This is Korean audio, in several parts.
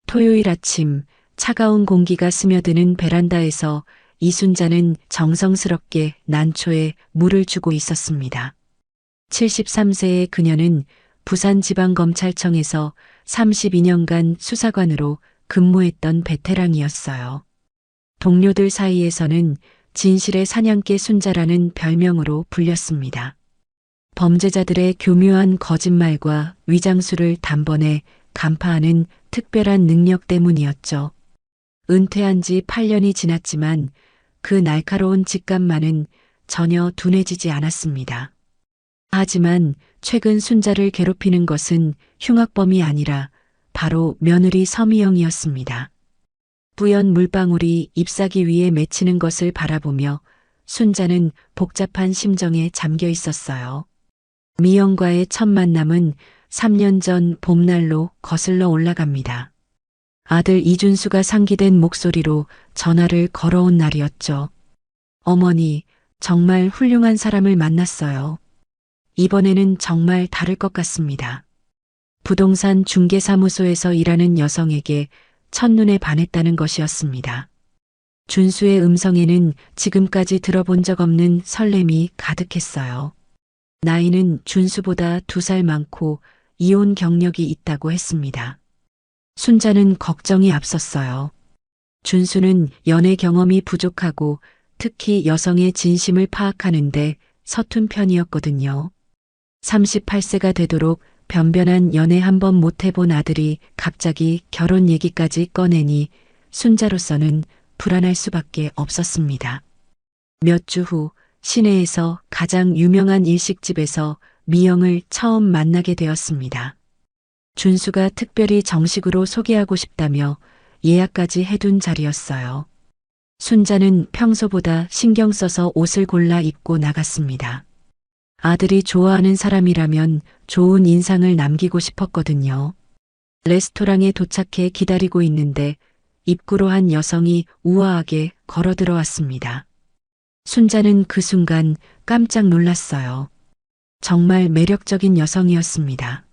토요일 아침 차가운 공기가 스며드는 베란다에서 이순자는 정성스럽게 난초에 물을 주고 있었습니다. 73세의 그녀는 부산지방검찰청에서 32년간 수사관으로 근무했던 베테랑이었어요. 동료들 사이에서는 진실의 사냥개 순자라는 별명으로 불렸습니다. 범죄자들의 교묘한 거짓말과 위장술을 단번에 간파하는 특별한 능력 때문이었죠. 은퇴한 지 8년이 지났지만 그 날카로운 직감만은 전혀 둔해지지 않았습니다. 하지만 최근 순자를 괴롭히는 것은 흉악범이 아니라 바로 며느리 서미영이었습니다. 뿌연 물방울이 잎사귀 위에 맺히는 것을 바라보며 순자는 복잡한 심정에 잠겨 있었어요. 미영과의 첫 만남은 3년 전 봄날로 거슬러 올라갑니다. 아들 이준수가 상기된 목소리로 전화를 걸어온 날이었죠. 어머니, 정말 훌륭한 사람을 만났어요. 이번에는 정말 다를 것 같습니다. 부동산 중개사무소에서 일하는 여성에게 첫눈에 반했다는 것이었습니다. 준수의 음성에는 지금까지 들어본 적 없는 설렘이 가득했어요. 나이는 준수보다 2살 많고 이혼 경력이 있다고 했습니다. 순자는 걱정이 앞섰어요. 준수는 연애 경험이 부족하고 특히 여성의 진심을 파악하는데 서툰 편이었거든요. 38세가 되도록 변변한 연애 한 번 못 해본 아들이 갑자기 결혼 얘기까지 꺼내니 순자로서는 불안할 수밖에 없었습니다. 몇 주 후 시내에서 가장 유명한 일식집에서 미영을 처음 만나게 되었습니다. 준수가 특별히 정식으로 소개하고 싶다며 예약까지 해둔 자리였어요. 순자는 평소보다 신경 써서 옷을 골라 입고 나갔습니다. 아들이 좋아하는 사람이라면 좋은 인상을 남기고 싶었거든요. 레스토랑에 도착해 기다리고 있는데 입구로 한 여성이 우아하게 걸어 들어왔습니다. 순자는 그 순간 깜짝 놀랐어요. 정말 매력적인 여성이었습니다.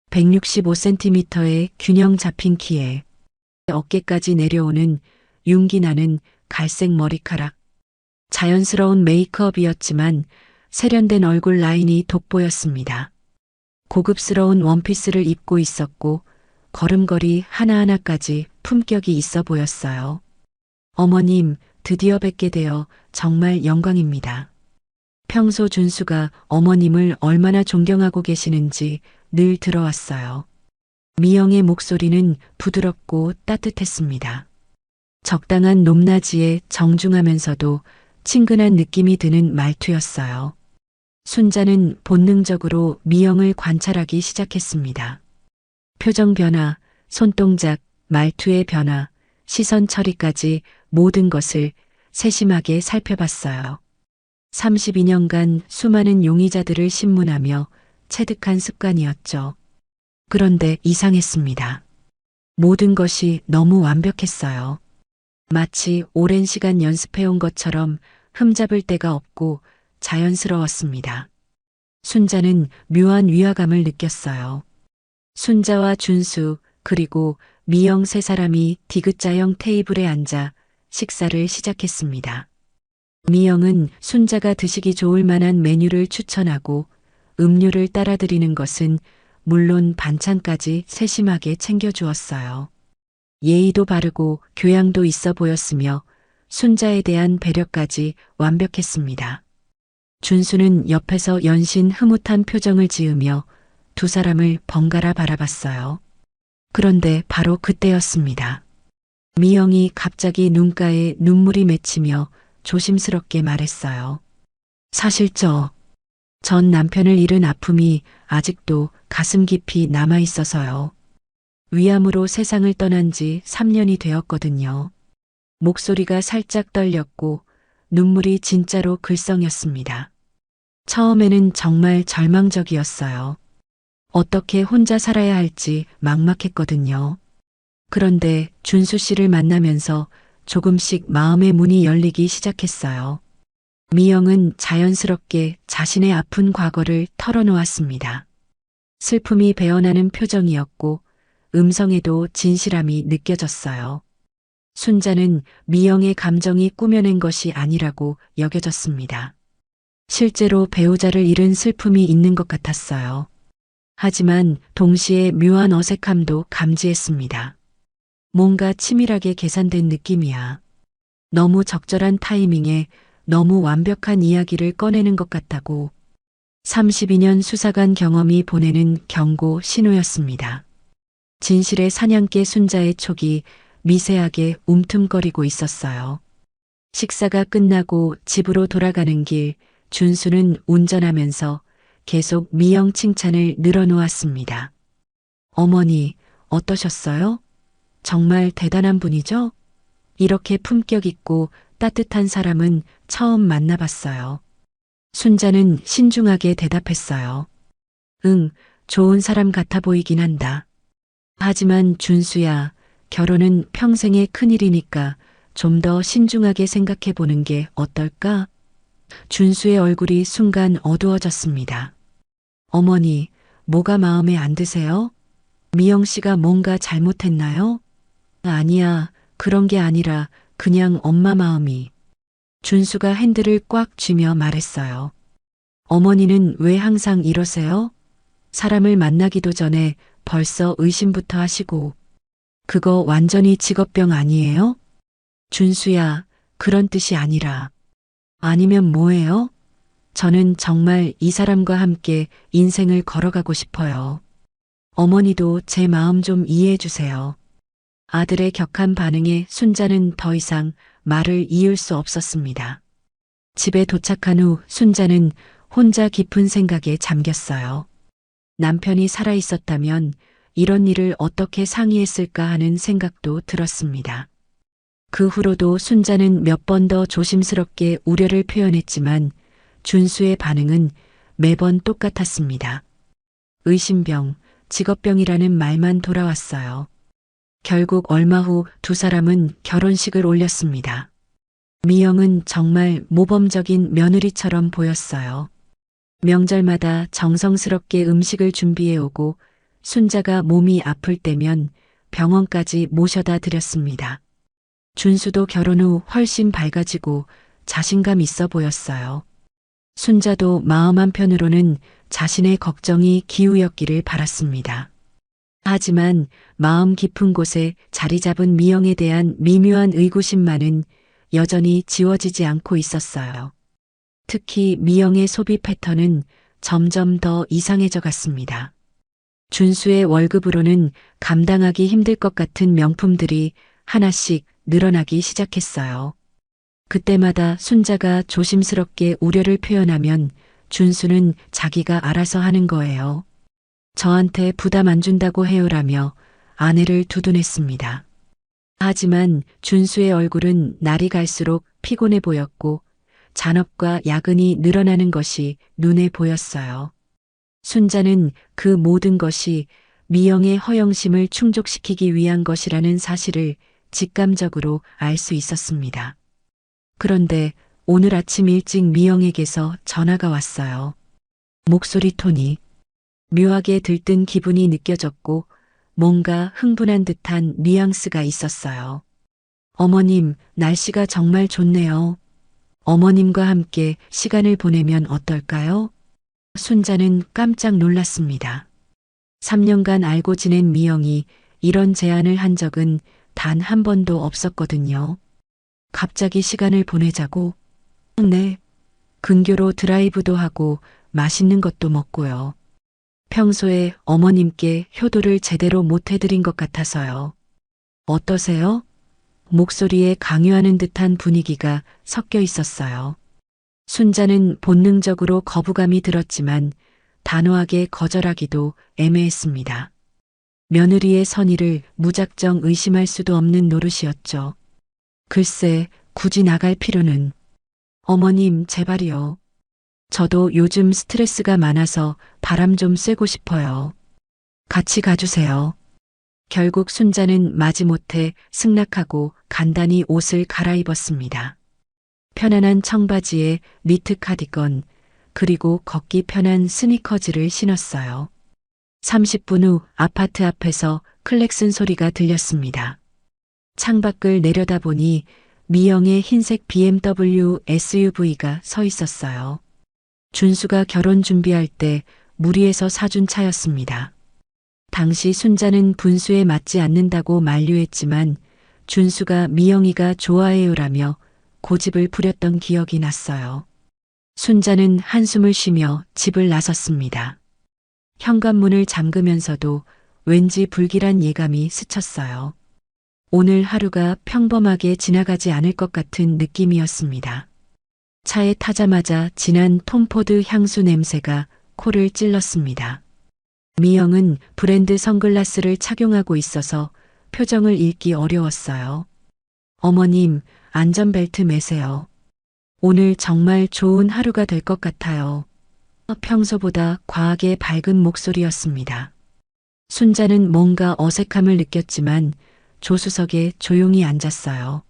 165cm의 균형 잡힌 키에 어깨까지 내려오는 윤기 나는 갈색 머리카락. 자연스러운 메이크업이었지만 세련된 얼굴 라인이 돋보였습니다. 고급스러운 원피스를 입고 있었고 걸음걸이 하나하나까지 품격이 있어 보였어요. 어머님, 드디어 뵙게 되어 정말 영광입니다. 평소 준수가 어머님을 얼마나 존경하고 계시는지 늘 들어왔어요. 미영의 목소리는 부드럽고 따뜻했습니다. 적당한 높낮이에 정중하면서도 친근한 느낌이 드는 말투였어요. 순자는 본능적으로 미영을 관찰하기 시작했습니다. 표정 변화, 손동작, 말투의 변화, 시선 처리까지 모든 것을 세심하게 살펴봤어요. 32년간 수많은 용의자들을 신문하며 체득한 습관이었죠. 그런데 이상했습니다. 모든 것이 너무 완벽했어요. 마치 오랜 시간 연습해온 것처럼 흠잡을 데가 없고 자연스러웠습니다. 순자는 묘한 위화감을 느꼈어요. 순자와 준수 그리고 미영 세 사람이 디귿자형 테이블에 앉아 식사를 시작했습니다. 미영은 순자가 드시기 좋을 만한 메뉴를 추천하고 음료를 따라드리는 것은 물론 반찬까지 세심하게 챙겨주었어요. 예의도 바르고 교양도 있어 보였으며 순자에 대한 배려까지 완벽했습니다. 준수는 옆에서 연신 흐뭇한 표정을 지으며 두 사람을 번갈아 바라봤어요. 그런데 바로 그때였습니다. 미영이 갑자기 눈가에 눈물이 맺히며 조심스럽게 말했어요. 사실 전 남편을 잃은 아픔이 아직도 가슴 깊이 남아 있어서요. 위암으로 세상을 떠난 지 3년이 되었거든요. 목소리가 살짝 떨렸고 눈물이 진짜로 글썽였습니다. 처음에는 정말 절망적이었어요. 어떻게 혼자 살아야 할지 막막했거든요. 그런데 준수 씨를 만나면서 조금씩 마음의 문이 열리기 시작했어요. 미영은 자연스럽게 자신의 아픈 과거를 털어놓았습니다. 슬픔이 배어나는 표정이었고 음성에도 진실함이 느껴졌어요. 순자는 미영의 감정이 꾸며낸 것이 아니라고 여겨졌습니다. 실제로 배우자를 잃은 슬픔이 있는 것 같았어요. 하지만 동시에 묘한 어색함도 감지했습니다. 뭔가 치밀하게 계산된 느낌이야. 너무 적절한 타이밍에 너무 완벽한 이야기를 꺼내는 것 같다고. 32년 수사관 경험이 보내는 경고 신호였습니다. 진실의 사냥개 순자의 촉이 미세하게 움틈거리고 있었어요. 식사가 끝나고 집으로 돌아가는 길, 준수는 운전하면서 계속 미영 칭찬을 늘어놓았습니다. 어머니, 어떠셨어요? 정말 대단한 분이죠? 이렇게 품격 있고 따뜻한 사람은 처음 만나봤어요. 순자는 신중하게 대답했어요. 응, 좋은 사람 같아 보이긴 한다. 하지만 준수야, 결혼은 평생의 큰일이니까 좀 더 신중하게 생각해 보는 게 어떨까? 준수의 얼굴이 순간 어두워졌습니다. 어머니, 뭐가 마음에 안 드세요? 미영 씨가 뭔가 잘못했나요? 아니야, 그런 게 아니라 그냥 엄마 마음이. 준수가 핸들을 꽉 쥐며 말했어요. 어머니는 왜 항상 이러세요? 사람을 만나기도 전에 벌써 의심부터 하시고. 그거 완전히 직업병 아니에요? 준수야, 그런 뜻이 아니라. 아니면 뭐예요? 저는 정말 이 사람과 함께 인생을 걸어가고 싶어요. 어머니도 제 마음 좀 이해해 주세요. 아들의 격한 반응에 순자는 더 이상 말을 이을 수 없었습니다. 집에 도착한 후 순자는 혼자 깊은 생각에 잠겼어요. 남편이 살아 있었다면 이런 일을 어떻게 상의했을까 하는 생각도 들었습니다. 그 후로도 순자는 몇 번 더 조심스럽게 우려를 표현했지만 준수의 반응은 매번 똑같았습니다. 의심병, 직업병이라는 말만 돌아왔어요. 결국 얼마 후 두 사람은 결혼식을 올렸습니다. 미영은 정말 모범적인 며느리처럼 보였어요. 명절마다 정성스럽게 음식을 준비해 오고 순자가 몸이 아플 때면 병원까지 모셔다 드렸습니다. 준수도 결혼 후 훨씬 밝아지고 자신감 있어 보였어요. 순자도 마음 한편으로는 자신의 걱정이 기우였기를 바랐습니다. 하지만 마음 깊은 곳에 자리 잡은 미영에 대한 미묘한 의구심만은 여전히 지워지지 않고 있었어요. 특히 미영의 소비 패턴은 점점 더 이상해져 갔습니다. 준수의 월급으로는 감당하기 힘들 것 같은 명품들이 하나씩 늘어나기 시작했어요. 그때마다 순자가 조심스럽게 우려를 표현하면 준수는 자기가 알아서 하는 거예요. 저한테 부담 안 준다고 해요라며 아내를 두둔했습니다. 하지만 준수의 얼굴은 날이 갈수록 피곤해 보였고 잔업과 야근이 늘어나는 것이 눈에 보였어요. 순자는 그 모든 것이 미영의 허영심을 충족시키기 위한 것이라는 사실을 직감적으로 알 수 있었습니다. 그런데 오늘 아침 일찍 미영에게서 전화가 왔어요. 목소리 톤이 묘하게 들뜬 기분이 느껴졌고 뭔가 흥분한 듯한 뉘앙스가 있었어요. 어머님, 날씨가 정말 좋네요. 어머님과 함께 시간을 보내면 어떨까요? 순자는 깜짝 놀랐습니다. 3년간 알고 지낸 미영이 이런 제안을 한 적은 단 한 번도 없었거든요. 갑자기 시간을 보내자고? 네. 근교로 드라이브도 하고 맛있는 것도 먹고요. 평소에 어머님께 효도를 제대로 못 해드린 것 같아서요. 어떠세요? 목소리에 강요하는 듯한 분위기가 섞여 있었어요. 순자는 본능적으로 거부감이 들었지만 단호하게 거절하기도 애매했습니다. 며느리의 선의를 무작정 의심할 수도 없는 노릇이었죠. 글쎄, 굳이 나갈 필요는. 어머님, 제발이요. 저도 요즘 스트레스가 많아서 바람 좀 쐬고 싶어요. 같이 가주세요. 결국 순자는 마지못해 승낙하고 간단히 옷을 갈아입었습니다. 편안한 청바지에 니트 카디건, 그리고 걷기 편한 스니커즈를 신었어요. 30분 후 아파트 앞에서 클렉슨 소리가 들렸습니다. 창밖을 내려다보니 미영의 흰색 BMW SUV가 서 있었어요. 준수가 결혼 준비할 때 무리해서 사준 차였습니다. 당시 순자는 분수에 맞지 않는다고 만류했지만 준수가 미영이가 좋아해요라며 고집을 부렸던 기억이 났어요. 순자는 한숨을 쉬며 집을 나섰습니다. 현관문을 잠그면서도 왠지 불길한 예감이 스쳤어요. 오늘 하루가 평범하게 지나가지 않을 것 같은 느낌이었습니다. 차에 타자마자 진한 톰포드 향수 냄새가 코를 찔렀습니다. 미영은 브랜드 선글라스를 착용하고 있어서 표정을 읽기 어려웠어요. 어머님, 안전벨트 매세요. 오늘 정말 좋은 하루가 될 것 같아요. 평소보다 과하게 밝은 목소리였습니다. 순자는 뭔가 어색함을 느꼈지만 조수석에 조용히 앉았어요.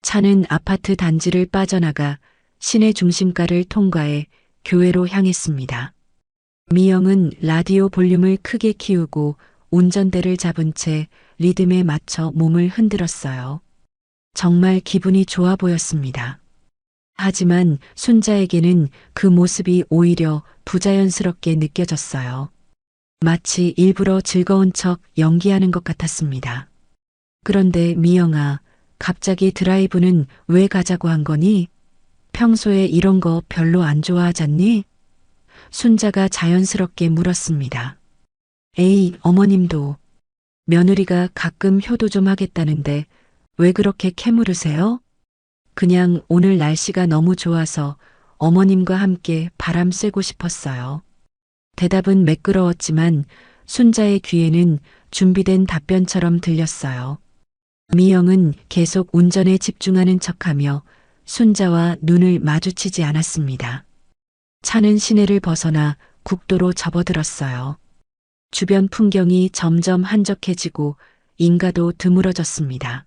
차는 아파트 단지를 빠져나가 시내 중심가를 통과해 교회로 향했습니다. 미영은 라디오 볼륨을 크게 키우고 운전대를 잡은 채 리듬에 맞춰 몸을 흔들었어요. 정말 기분이 좋아 보였습니다. 하지만 순자에게는 그 모습이 오히려 부자연스럽게 느껴졌어요. 마치 일부러 즐거운 척 연기하는 것 같았습니다. 그런데 미영아, 갑자기 드라이브는 왜 가자고 한 거니? 평소에 이런 거 별로 안 좋아하잖니? 순자가 자연스럽게 물었습니다. 에이, 어머님도. 며느리가 가끔 효도 좀 하겠다는데 왜 그렇게 캐물으세요? 그냥 오늘 날씨가 너무 좋아서 어머님과 함께 바람 쐬고 싶었어요. 대답은 매끄러웠지만 순자의 귀에는 준비된 답변처럼 들렸어요. 미영은 계속 운전에 집중하는 척하며 순자와 눈을 마주치지 않았습니다. 차는 시내를 벗어나 국도로 접어들었어요. 주변 풍경이 점점 한적해지고 인가도 드물어졌습니다.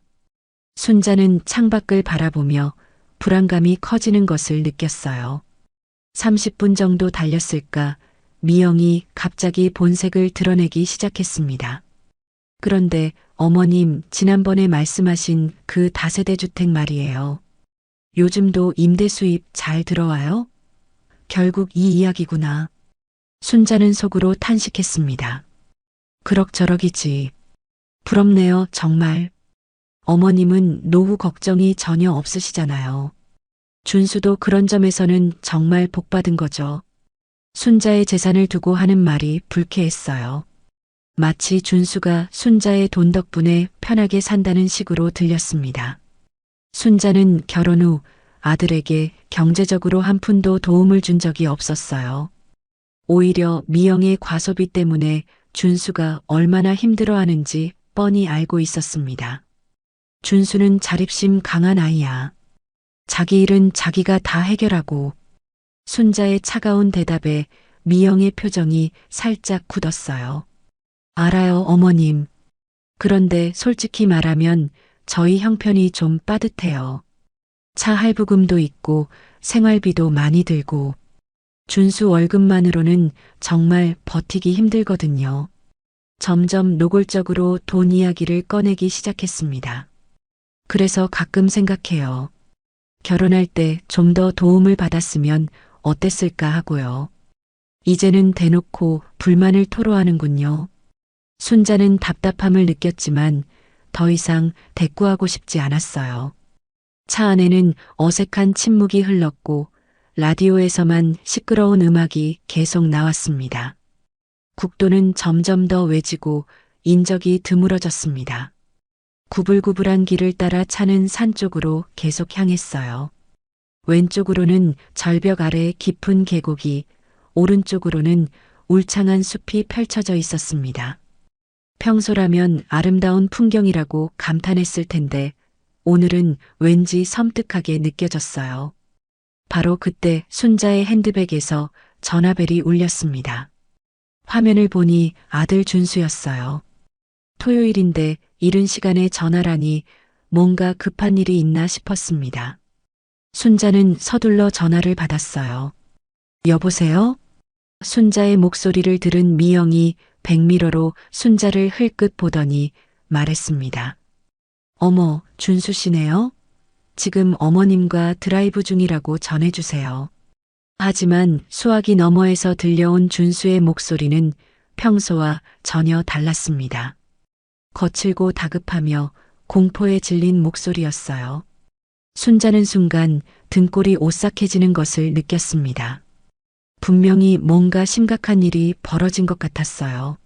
순자는 창밖을 바라보며 불안감이 커지는 것을 느꼈어요. 30분 정도 달렸을까 미영이 갑자기 본색을 드러내기 시작했습니다. 그런데 어머님, 지난번에 말씀하신 그 다세대 주택 말이에요. 요즘도 임대 수입 잘 들어와요? 결국 이 이야기구나. 순자는 속으로 탄식했습니다. 그럭저럭이지. 부럽네요, 정말. 어머님은 노후 걱정이 전혀 없으시잖아요. 준수도 그런 점에서는 정말 복받은 거죠. 순자의 재산을 두고 하는 말이 불쾌했어요. 마치 준수가 순자의 돈 덕분에 편하게 산다는 식으로 들렸습니다. 순자는 결혼 후 아들에게 경제적으로 한 푼도 도움을 준 적이 없었어요. 오히려 미영의 과소비 때문에 준수가 얼마나 힘들어하는지 뻔히 알고 있었습니다. 준수는 자립심 강한 아이야. 자기 일은 자기가 다 해결하고. 순자의 차가운 대답에 미영의 표정이 살짝 굳었어요. 알아요, 어머님. 그런데 솔직히 말하면 저희 형편이 좀 빠듯해요. 차 할부금도 있고 생활비도 많이 들고 준수 월급만으로는 정말 버티기 힘들거든요. 점점 노골적으로 돈 이야기를 꺼내기 시작했습니다. 그래서 가끔 생각해요. 결혼할 때 좀 더 도움을 받았으면 어땠을까 하고요. 이제는 대놓고 불만을 토로하는군요. 순자는 답답함을 느꼈지만 더 이상 대꾸하고 싶지 않았어요. 차 안에는 어색한 침묵이 흘렀고 라디오에서만 시끄러운 음악이 계속 나왔습니다. 국도는 점점 더 외지고 인적이 드물어졌습니다. 구불구불한 길을 따라 차는 산 쪽으로 계속 향했어요. 왼쪽으로는 절벽 아래 깊은 계곡이, 오른쪽으로는 울창한 숲이 펼쳐져 있었습니다. 평소라면 아름다운 풍경이라고 감탄했을 텐데 오늘은 왠지 섬뜩하게 느껴졌어요. 바로 그때 순자의 핸드백에서 전화벨이 울렸습니다. 화면을 보니 아들 준수였어요. 토요일인데 이른 시간에 전화라니 뭔가 급한 일이 있나 싶었습니다. 순자는 서둘러 전화를 받았어요. 여보세요? 순자의 목소리를 들은 미영이 백미러로 순자를 흘끗 보더니 말했습니다. 어머, 준수 씨네요? 지금 어머님과 드라이브 중이라고 전해주세요. 하지만 수화기 너머에서 들려온 준수의 목소리는 평소와 전혀 달랐습니다. 거칠고 다급하며 공포에 질린 목소리였어요. 순자는 순간 등골이 오싹해지는 것을 느꼈습니다. 분명히 뭔가 심각한 일이 벌어진 것 같았어요.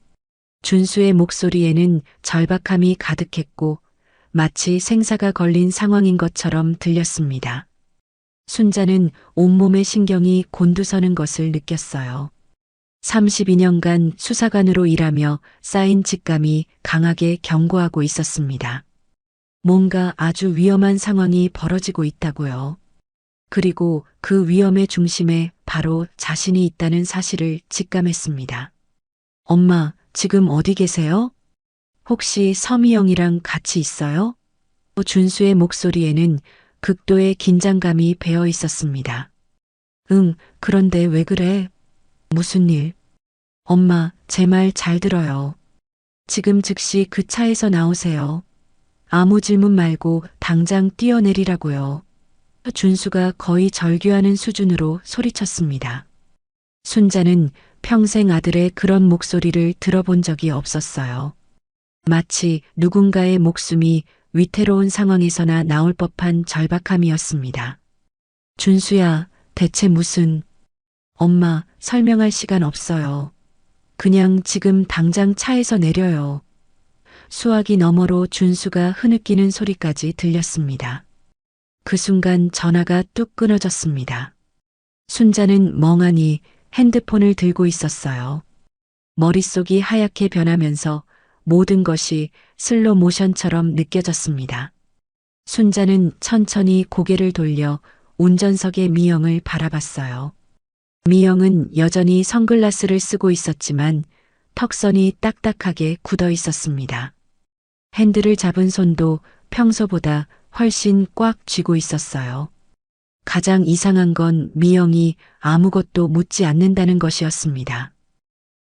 준수의 목소리에는 절박함이 가득했고 마치 생사가 걸린 상황인 것처럼 들렸습니다. 순자는 온몸의 신경이 곤두서는 것을 느꼈어요. 32년간 수사관으로 일하며 쌓인 직감이 강하게 경고하고 있었습니다. 뭔가 아주 위험한 상황이 벌어지고 있다고요. 그리고 그 위험의 중심에 바로 자신이 있다는 사실을 직감했습니다. 엄마, 지금 어디 계세요? 혹시 서미영이랑 같이 있어요? 준수의 목소리에는 극도의 긴장감이 배어 있었습니다. 응, 그런데 왜 그래? 무슨 일? 엄마, 제 말 잘 들어요. 지금 즉시 그 차에서 나오세요. 아무 질문 말고 당장 뛰어내리라고요. 준수가 거의 절규하는 수준으로 소리쳤습니다. 순자는 평생 아들의 그런 목소리를 들어본 적이 없었어요. 마치 누군가의 목숨이 위태로운 상황에서나 나올 법한 절박함이었습니다. 준수야, 대체 무슨... 엄마, 설명할 시간 없어요. 그냥 지금 당장 차에서 내려요. 수화기 너머로 준수가 흐느끼는 소리까지 들렸습니다. 그 순간 전화가 뚝 끊어졌습니다. 순자는 멍하니 핸드폰을 들고 있었어요. 머릿속이 하얗게 변하면서 모든 것이 슬로 모션처럼 느껴졌습니다. 순자는 천천히 고개를 돌려 운전석의 미영을 바라봤어요. 미영은 여전히 선글라스를 쓰고 있었지만 턱선이 딱딱하게 굳어 있었습니다. 핸들을 잡은 손도 평소보다 훨씬 꽉 쥐고 있었어요. 가장 이상한 건 미영이 아무것도 묻지 않는다는 것이었습니다.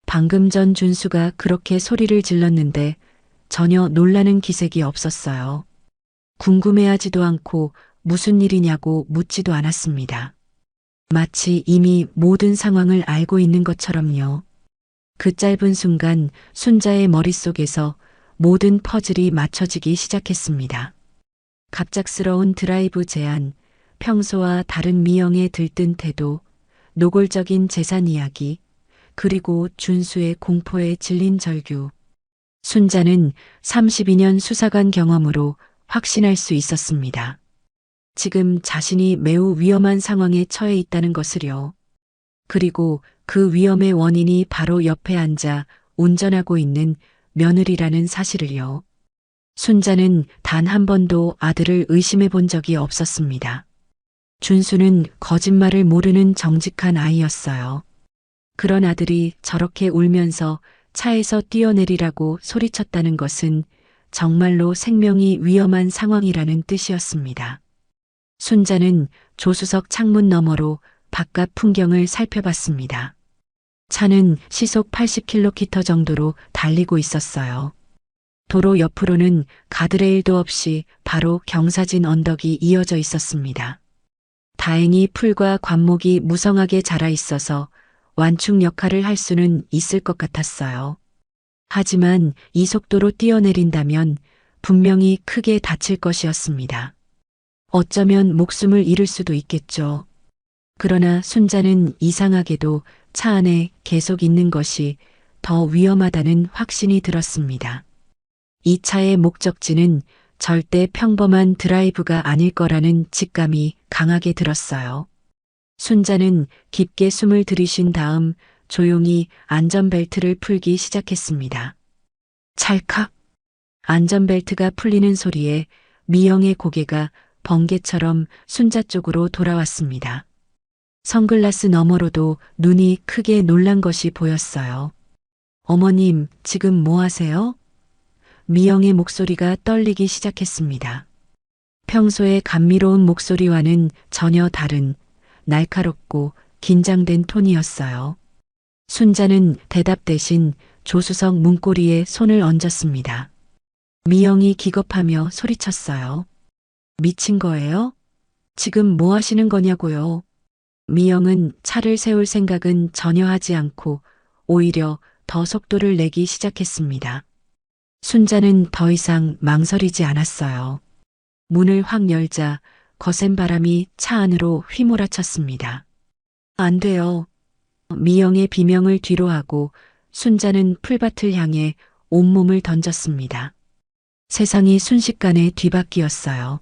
방금 전 준수가 그렇게 소리를 질렀는데 전혀 놀라는 기색이 없었어요. 궁금해하지도 않고 무슨 일이냐고 묻지도 않았습니다. 마치 이미 모든 상황을 알고 있는 것처럼요. 그 짧은 순간 순자의 머릿속에서 모든 퍼즐이 맞춰지기 시작했습니다. 갑작스러운 드라이브 제안, 평소와 다른 미영의 들뜬 태도, 노골적인 재산 이야기, 그리고 준수의 공포에 질린 절규. 순자는 32년 수사관 경험으로 확신할 수 있었습니다. 지금 자신이 매우 위험한 상황에 처해 있다는 것을요. 그리고 그 위험의 원인이 바로 옆에 앉아 운전하고 있는 며느리라는 사실을요. 순자는 단 한 번도 아들을 의심해 본 적이 없었습니다. 준수는 거짓말을 모르는 정직한 아이였어요. 그런 아들이 저렇게 울면서 차에서 뛰어내리라고 소리쳤다는 것은 정말로 생명이 위험한 상황이라는 뜻이었습니다. 순자는 조수석 창문 너머로 바깥 풍경을 살펴봤습니다. 차는 시속 80km 정도로 달리고 있었어요. 도로 옆으로는 가드레일도 없이 바로 경사진 언덕이 이어져 있었습니다. 다행히 풀과 관목이 무성하게 자라 있어서 완충 역할을 할 수는 있을 것 같았어요. 하지만 이 속도로 뛰어내린다면 분명히 크게 다칠 것이었습니다. 어쩌면 목숨을 잃을 수도 있겠죠. 그러나 순자는 이상하게도 차 안에 계속 있는 것이 더 위험하다는 확신이 들었습니다. 이 차의 목적지는 절대 평범한 드라이브가 아닐 거라는 직감이 강하게 들었어요. 순자는 깊게 숨을 들이쉰 다음 조용히 안전벨트를 풀기 시작했습니다. 찰칵! 안전벨트가 풀리는 소리에 미영의 고개가 번개처럼 순자 쪽으로 돌아왔습니다. 선글라스 너머로도 눈이 크게 놀란 것이 보였어요. 어머님, 지금 뭐 하세요? 미영의 목소리가 떨리기 시작했습니다. 평소의 감미로운 목소리와는 전혀 다른 날카롭고 긴장된 톤이었어요. 순자는 대답 대신 조수석 문고리에 손을 얹었습니다. 미영이 기겁하며 소리쳤어요. 미친 거예요? 지금 뭐 하시는 거냐고요? 미영은 차를 세울 생각은 전혀 하지 않고 오히려 더 속도를 내기 시작했습니다. 순자는 더 이상 망설이지 않았어요. 문을 확 열자 거센 바람이 차 안으로 휘몰아쳤습니다. 안 돼요. 미영의 비명을 뒤로하고 순자는 풀밭을 향해 온몸을 던졌습니다. 세상이 순식간에 뒤바뀌었어요.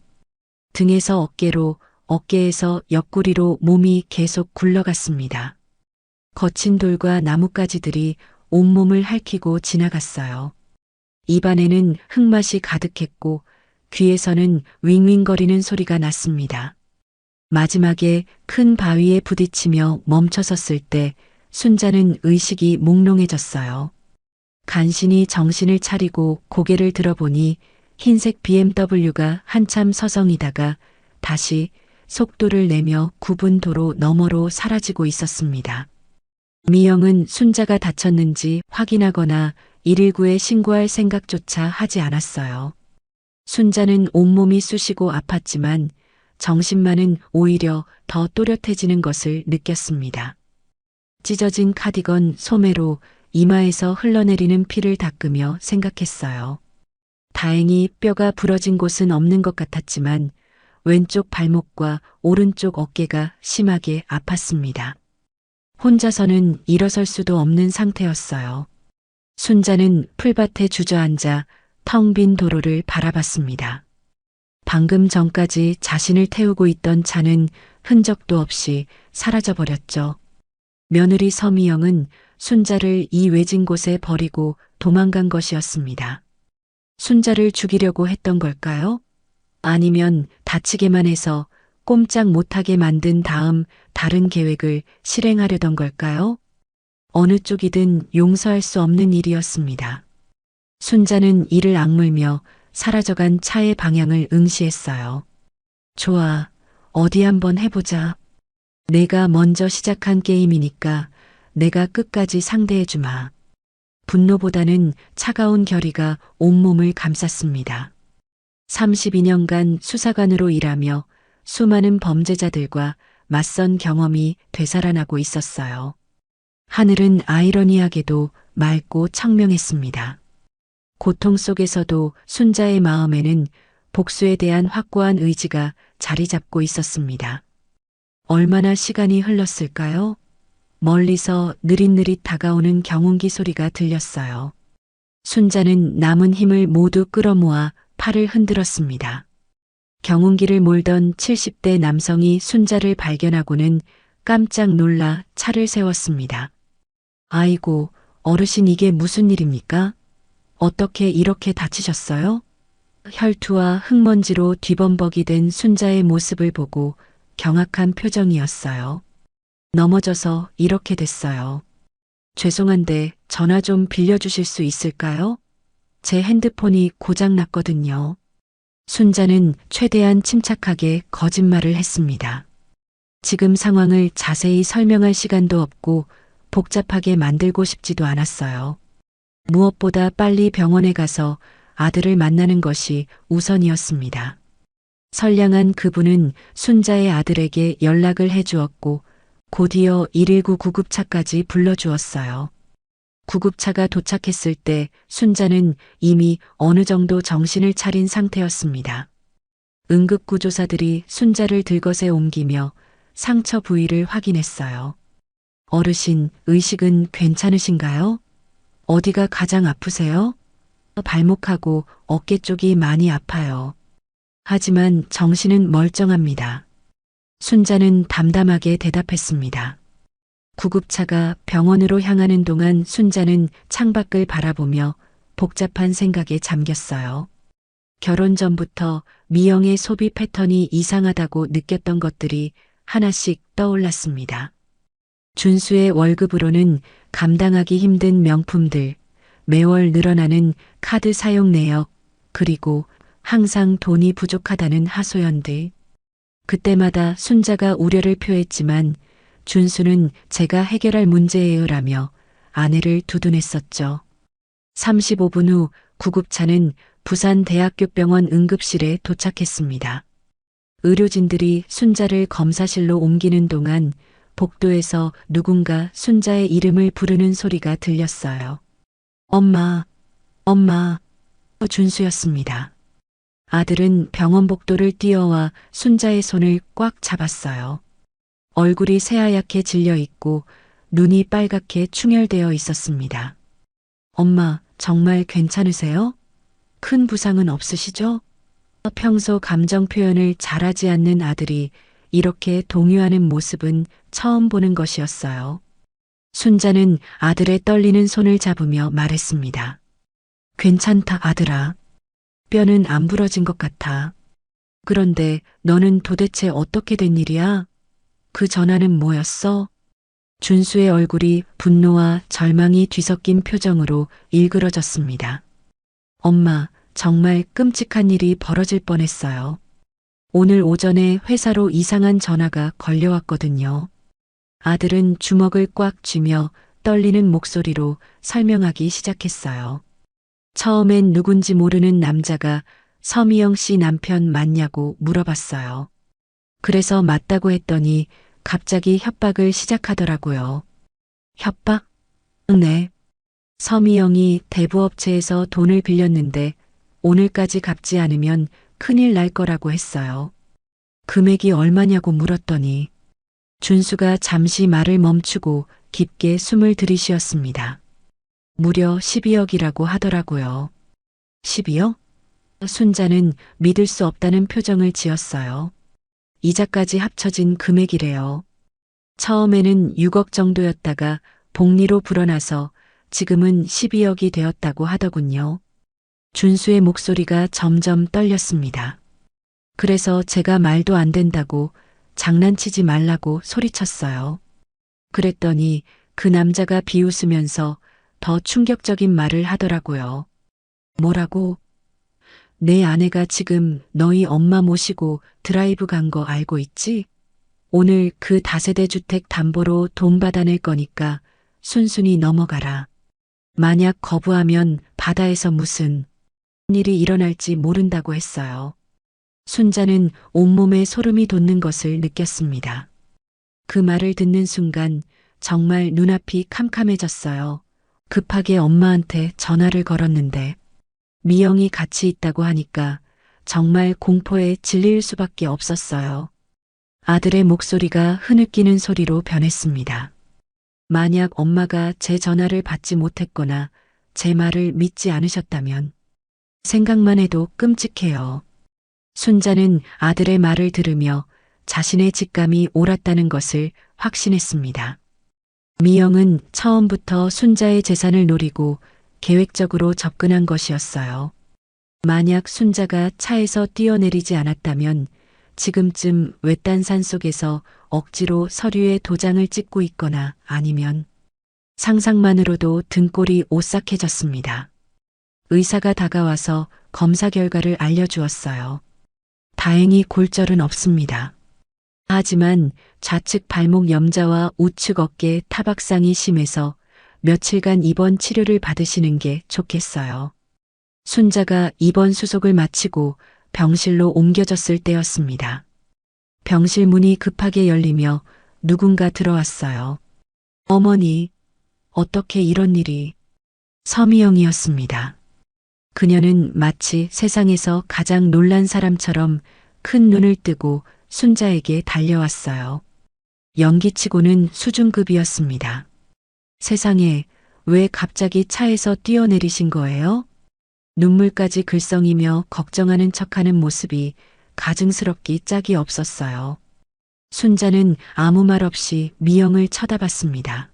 등에서 어깨로, 어깨에서 옆구리로 몸이 계속 굴러갔습니다. 거친 돌과 나뭇가지들이 온몸을 핥히고 지나갔어요. 입안에는 흙맛이 가득했고 귀에서는 윙윙거리는 소리가 났습니다. 마지막에 큰 바위에 부딪히며 멈춰섰을 때 순자는 의식이 몽롱해졌어요. 간신히 정신을 차리고 고개를 들어보니 흰색 BMW가 한참 서성이다가 다시 속도를 내며 굽은 도로 너머로 사라지고 있었습니다. 미영은 순자가 다쳤는지 확인하거나 119에 신고할 생각조차 하지 않았어요. 순자는 온몸이 쑤시고 아팠지만 정신만은 오히려 더 또렷해지는 것을 느꼈습니다. 찢어진 카디건 소매로 이마에서 흘러내리는 피를 닦으며 생각했어요. 다행히 뼈가 부러진 곳은 없는 것 같았지만 왼쪽 발목과 오른쪽 어깨가 심하게 아팠습니다. 혼자서는 일어설 수도 없는 상태였어요. 순자는 풀밭에 주저앉아 텅 빈 도로를 바라봤습니다. 방금 전까지 자신을 태우고 있던 차는 흔적도 없이 사라져버렸죠. 며느리 서미영은 순자를 이 외진 곳에 버리고 도망간 것이었습니다. 순자를 죽이려고 했던 걸까요? 아니면 다치게만 해서 꼼짝 못하게 만든 다음 다른 계획을 실행하려던 걸까요? 어느 쪽이든 용서할 수 없는 일이었습니다. 순자는 이를 악물며 사라져간 차의 방향을 응시했어요. 좋아, 어디 한번 해보자. 내가 먼저 시작한 게임이니까 내가 끝까지 상대해주마. 분노보다는 차가운 결의가 온몸을 감쌌습니다. 32년간 수사관으로 일하며 수많은 범죄자들과 맞선 경험이 되살아나고 있었어요. 하늘은 아이러니하게도 맑고 청명했습니다. 고통 속에서도 순자의 마음에는 복수에 대한 확고한 의지가 자리 잡고 있었습니다. 얼마나 시간이 흘렀을까요? 멀리서 느릿느릿 다가오는 경운기 소리가 들렸어요. 순자는 남은 힘을 모두 끌어모아 팔을 흔들었습니다. 경운기를 몰던 70대 남성이 순자를 발견하고는 깜짝 놀라 차를 세웠습니다. 아이고, 어르신 이게 무슨 일입니까? 어떻게 이렇게 다치셨어요? 혈투와 흙먼지로 뒤범벅이 된 순자의 모습을 보고 경악한 표정이었어요. 넘어져서 이렇게 됐어요. 죄송한데 전화 좀 빌려주실 수 있을까요? 제 핸드폰이 고장 났거든요. 순자는 최대한 침착하게 거짓말을 했습니다. 지금 상황을 자세히 설명할 시간도 없고 복잡하게 만들고 싶지도 않았어요. 무엇보다 빨리 병원에 가서 아들을 만나는 것이 우선이었습니다. 선량한 그분은 순자의 아들에게 연락을 해주었고 곧이어 119 구급차까지 불러주었어요. 구급차가 도착했을 때 순자는 이미 어느 정도 정신을 차린 상태였습니다. 응급구조사들이 순자를 들것에 옮기며 상처 부위를 확인했어요. 어르신, 의식은 괜찮으신가요? 어디가 가장 아프세요? 발목하고 어깨 쪽이 많이 아파요. 하지만 정신은 멀쩡합니다. 순자는 담담하게 대답했습니다. 구급차가 병원으로 향하는 동안 순자는 창밖을 바라보며 복잡한 생각에 잠겼어요. 결혼 전부터 미영의 소비 패턴이 이상하다고 느꼈던 것들이 하나씩 떠올랐습니다. 준수의 월급으로는 감당하기 힘든 명품들, 매월 늘어나는 카드 사용 내역, 그리고 항상 돈이 부족하다는 하소연들. 그때마다 순자가 우려를 표했지만 준수는 제가 해결할 문제예요라며 아내를 두둔했었죠. 35분 후 구급차는 부산대학교병원 응급실에 도착했습니다. 의료진들이 순자를 검사실로 옮기는 동안 복도에서 누군가 순자의 이름을 부르는 소리가 들렸어요. 엄마, 엄마, 준수였습니다. 아들은 병원 복도를 뛰어와 순자의 손을 꽉 잡았어요. 얼굴이 새하얗게 질려 있고 눈이 빨갛게 충혈되어 있었습니다. 엄마, 정말 괜찮으세요? 큰 부상은 없으시죠? 평소 감정 표현을 잘하지 않는 아들이 이렇게 동요하는 모습은 처음 보는 것이었어요. 순자는 아들의 떨리는 손을 잡으며 말했습니다. 괜찮다, 아들아. 뼈는 안 부러진 것 같아. 그런데 너는 도대체 어떻게 된 일이야? 그 전화는 뭐였어? 준수의 얼굴이 분노와 절망이 뒤섞인 표정으로 일그러졌습니다. 엄마, 정말 끔찍한 일이 벌어질 뻔했어요. 오늘 오전에 회사로 이상한 전화가 걸려왔거든요. 아들은 주먹을 꽉 쥐며 떨리는 목소리로 설명하기 시작했어요. 처음엔 누군지 모르는 남자가 서미영 씨 남편 맞냐고 물어봤어요. 그래서 맞다고 했더니 갑자기 협박을 시작하더라고요. 협박? 네. 서미영이 대부업체에서 돈을 빌렸는데 오늘까지 갚지 않으면 큰일 날 거라고 했어요. 금액이 얼마냐고 물었더니 준수가 잠시 말을 멈추고 깊게 숨을 들이쉬었습니다. 무려 12억이라고 하더라고요. 12억? 순자는 믿을 수 없다는 표정을 지었어요. 이자까지 합쳐진 금액이래요. 처음에는 6억 정도였다가 복리로 불어나서 지금은 12억이 되었다고 하더군요. 준수의 목소리가 점점 떨렸습니다. 그래서 제가 말도 안 된다고 장난치지 말라고 소리쳤어요. 그랬더니 그 남자가 비웃으면서 더 충격적인 말을 하더라고요. 뭐라고? 내 아내가 지금 너희 엄마 모시고 드라이브 간 거 알고 있지? 오늘 그 다세대 주택 담보로 돈 받아낼 거니까 순순히 넘어가라. 만약 거부하면 바다에서 무슨 일이 일어날지 모른다고 했어요. 순자는 온몸에 소름이 돋는 것을 느꼈습니다. 그 말을 듣는 순간 정말 눈앞이 캄캄해졌어요. 급하게 엄마한테 전화를 걸었는데 미영이 같이 있다고 하니까 정말 공포에 질릴 수밖에 없었어요. 아들의 목소리가 흐느끼는 소리로 변했습니다. 만약 엄마가 제 전화를 받지 못했거나 제 말을 믿지 않으셨다면 생각만 해도 끔찍해요. 순자는 아들의 말을 들으며 자신의 직감이 옳았다는 것을 확신했습니다. 미영은 처음부터 순자의 재산을 노리고 계획적으로 접근한 것이었어요. 만약 순자가 차에서 뛰어내리지 않았다면 지금쯤 외딴 산 속에서 억지로 서류에 도장을 찍고 있거나 아니면 상상만으로도 등골이 오싹해졌습니다. 의사가 다가와서 검사 결과를 알려주었어요. 다행히 골절은 없습니다. 하지만 좌측 발목 염좌와 우측 어깨 타박상이 심해서 며칠간 입원 치료를 받으시는 게 좋겠어요. 순자가 입원 수속을 마치고 병실로 옮겨졌을 때였습니다. 병실 문이 급하게 열리며 누군가 들어왔어요. 어머니, 어떻게 이런 일이? 서미영이었습니다. 그녀는 마치 세상에서 가장 놀란 사람처럼 큰 눈을 뜨고 순자에게 달려왔어요. 연기치고는 수준급이었습니다. 세상에, 왜 갑자기 차에서 뛰어내리신 거예요? 눈물까지 글썽이며 걱정하는 척하는 모습이 가증스럽기 짝이 없었어요. 순자는 아무 말 없이 미영을 쳐다봤습니다.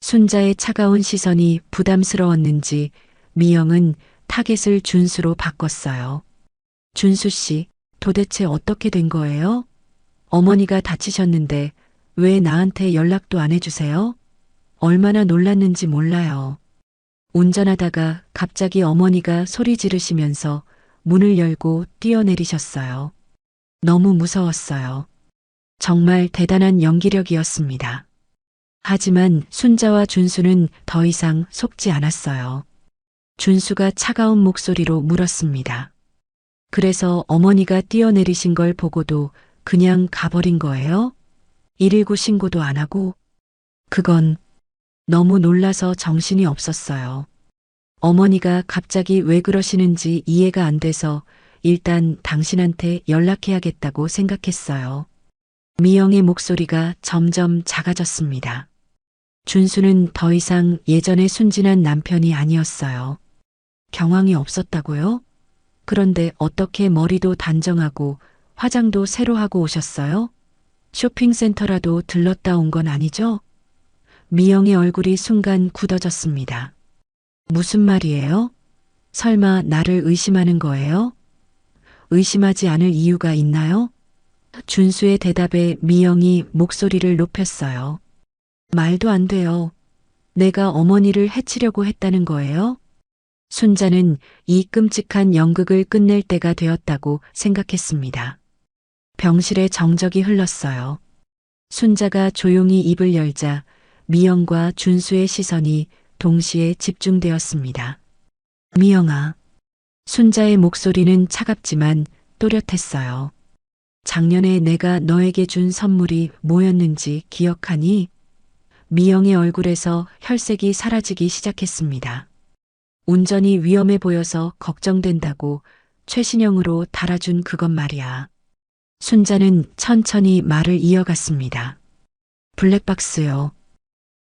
순자의 차가운 시선이 부담스러웠는지 미영은 타겟을 준수로 바꿨어요. 준수 씨, 도대체 어떻게 된 거예요? 어머니가 다치셨는데 왜 나한테 연락도 안 해주세요? 얼마나 놀랐는지 몰라요. 운전하다가 갑자기 어머니가 소리 지르시면서 문을 열고 뛰어내리셨어요. 너무 무서웠어요. 정말 대단한 연기력이었습니다. 하지만 순자와 준수는 더 이상 속지 않았어요. 준수가 차가운 목소리로 물었습니다. 그래서 어머니가 뛰어내리신 걸 보고도 그냥 가버린 거예요? 119 신고도 안 하고? 그건 너무 놀라서 정신이 없었어요. 어머니가 갑자기 왜 그러시는지 이해가 안 돼서 일단 당신한테 연락해야겠다고 생각했어요. 미영의 목소리가 점점 작아졌습니다. 준수는 더 이상 예전의 순진한 남편이 아니었어요. 경황이 없었다고요? 그런데 어떻게 머리도 단정하고 화장도 새로 하고 오셨어요? 쇼핑센터라도 들렀다 온 건 아니죠? 미영의 얼굴이 순간 굳어졌습니다. 무슨 말이에요? 설마 나를 의심하는 거예요? 의심하지 않을 이유가 있나요? 준수의 대답에 미영이 목소리를 높였어요. 말도 안 돼요. 내가 어머니를 해치려고 했다는 거예요? 순자는 이 끔찍한 연극을 끝낼 때가 되었다고 생각했습니다. 병실에 정적이 흘렀어요. 순자가 조용히 입을 열자 미영과 준수의 시선이 동시에 집중되었습니다. 미영아. 순자의 목소리는 차갑지만 또렷했어요. 작년에 내가 너에게 준 선물이 뭐였는지 기억하니? 미영의 얼굴에서 혈색이 사라지기 시작했습니다. 운전이 위험해 보여서 걱정된다고 최신형으로 달아준 그것 말이야. 순자는 천천히 말을 이어갔습니다. 블랙박스요.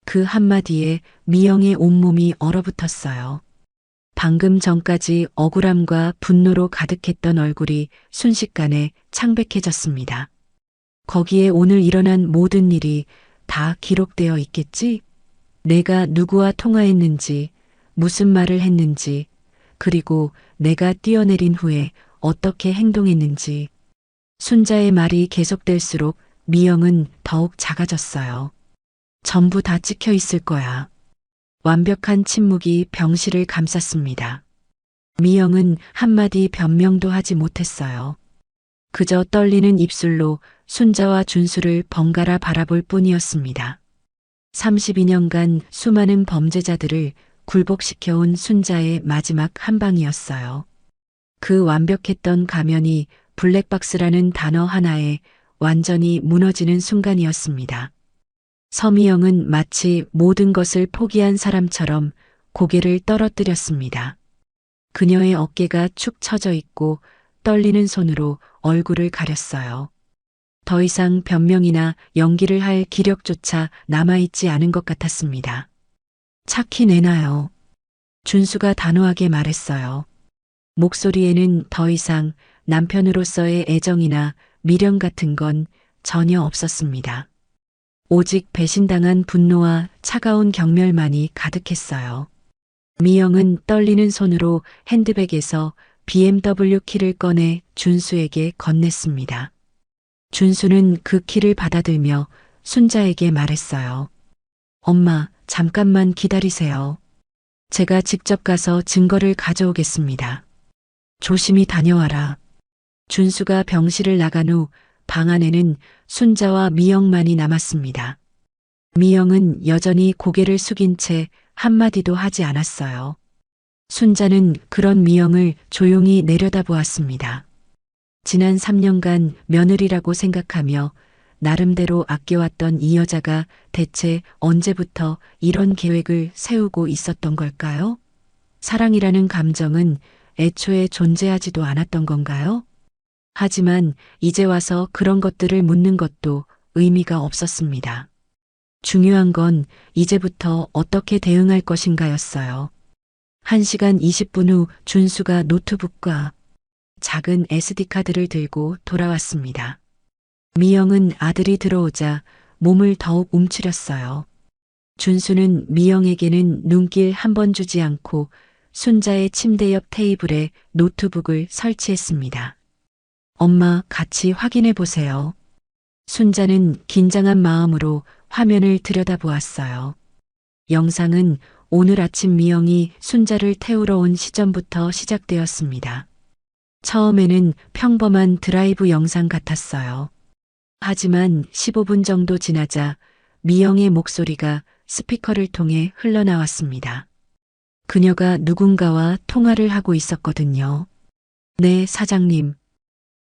그 한마디에 미영의 온몸이 얼어붙었어요. 방금 전까지 억울함과 분노로 가득했던 얼굴이 순식간에 창백해졌습니다. 거기에 오늘 일어난 모든 일이 다 기록되어 있겠지? 내가 누구와 통화했는지, 무슨 말을 했는지, 그리고 내가 뛰어내린 후에 어떻게 행동했는지. 순자의 말이 계속될수록 미영은 더욱 작아졌어요. 전부 다 찍혀 있을 거야. 완벽한 침묵이 병실을 감쌌습니다. 미영은 한마디 변명도 하지 못했어요. 그저 떨리는 입술로 순자와 준수를 번갈아 바라볼 뿐이었습니다. 32년간 수많은 범죄자들을 굴복시켜온 순자의 마지막 한 방이었어요. 그 완벽했던 가면이 블랙박스라는 단어 하나에 완전히 무너지는 순간이었습니다. 서미영은 마치 모든 것을 포기한 사람처럼 고개를 떨어뜨렸습니다. 그녀의 어깨가 축 처져 있고 떨리는 손으로 얼굴을 가렸어요. 더 이상 변명이나 연기를 할 기력조차 남아있지 않은 것 같았습니다. 착히 내놔요. 준수가 단호하게 말했어요. 목소리에는 더 이상 남편으로서의 애정이나 미련 같은 건 전혀 없었습니다. 오직 배신당한 분노와 차가운 경멸만이 가득했어요. 미영은 떨리는 손으로 핸드백에서 BMW 키를 꺼내 준수에게 건넸습니다. 준수는 그 키를 받아들며 순자에게 말했어요. 엄마, 잠깐만 기다리세요. 제가 직접 가서 증거를 가져오겠습니다. 조심히 다녀와라. 준수가 병실을 나간 후 방 안에는 순자와 미영만이 남았습니다. 미영은 여전히 고개를 숙인 채 한마디도 하지 않았어요. 순자는 그런 미영을 조용히 내려다보았습니다. 지난 3년간 며느리라고 생각하며 나름대로 아껴왔던 이 여자가 대체 언제부터 이런 계획을 세우고 있었던 걸까요? 사랑이라는 감정은 애초에 존재하지도 않았던 건가요? 하지만 이제 와서 그런 것들을 묻는 것도 의미가 없었습니다. 중요한 건 이제부터 어떻게 대응할 것인가였어요. 1시간 20분 후 준수가 노트북과 작은 SD카드를 들고 돌아왔습니다. 미영은 아들이 들어오자 몸을 더욱 움츠렸어요. 준수는 미영에게는 눈길 한 번 주지 않고 순자의 침대 옆 테이블에 노트북을 설치했습니다. 엄마, 같이 확인해 보세요. 순자는 긴장한 마음으로 화면을 들여다보았어요. 영상은 오늘 아침 미영이 순자를 태우러 온 시점부터 시작되었습니다. 처음에는 평범한 드라이브 영상 같았어요. 하지만 15분 정도 지나자 미영의 목소리가 스피커를 통해 흘러나왔습니다. 그녀가 누군가와 통화를 하고 있었거든요. 네, 사장님.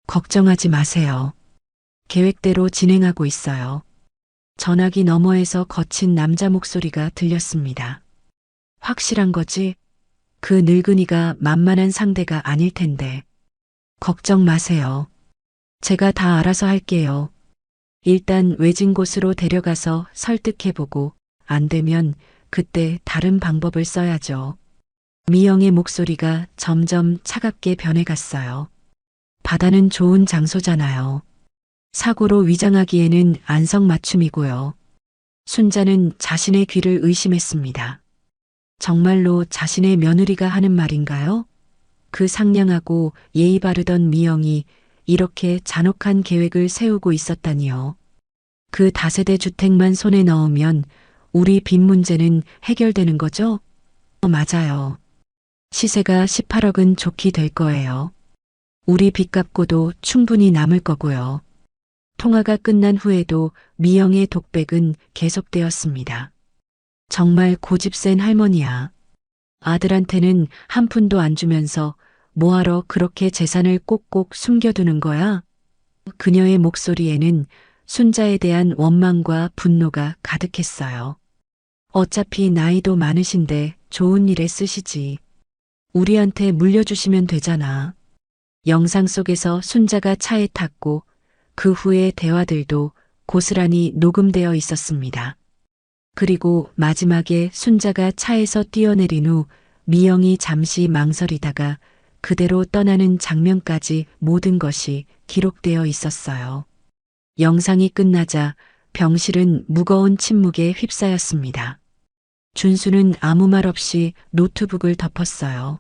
걱정하지 마세요. 계획대로 진행하고 있어요. 전화기 너머에서 거친 남자 목소리가 들렸습니다. 확실한 거지? 그 늙은이가 만만한 상대가 아닐 텐데. 걱정 마세요. 제가 다 알아서 할게요. 일단 외진 곳으로 데려가서 설득해보고 안 되면 그때 다른 방법을 써야죠. 미영의 목소리가 점점 차갑게 변해갔어요. 바다는 좋은 장소잖아요. 사고로 위장하기에는 안성맞춤이고요. 순자는 자신의 귀를 의심했습니다. 정말로 자신의 며느리가 하는 말인가요? 그 상냥하고 예의 바르던 미영이 이렇게 잔혹한 계획을 세우고 있었다니요. 그 다세대 주택만 손에 넣으면 우리 빚 문제는 해결되는 거죠? 맞아요. 시세가 18억은 좋게 될 거예요. 우리 빚 갚고도 충분히 남을 거고요. 통화가 끝난 후에도 미영의 독백은 계속되었습니다. 정말 고집센 할머니야. 아들한테는 한 푼도 안 주면서 뭐하러 그렇게 재산을 꼭꼭 숨겨두는 거야? 그녀의 목소리에는 순자에 대한 원망과 분노가 가득했어요. 어차피 나이도 많으신데 좋은 일에 쓰시지. 우리한테 물려주시면 되잖아. 영상 속에서 순자가 차에 탔고 그 후의 대화들도 고스란히 녹음되어 있었습니다. 그리고 마지막에 순자가 차에서 뛰어내린 후 미영이 잠시 망설이다가 그대로 떠나는 장면까지 모든 것이 기록되어 있었어요. 영상이 끝나자 병실은 무거운 침묵에 휩싸였습니다. 준수는 아무 말 없이 노트북을 덮었어요.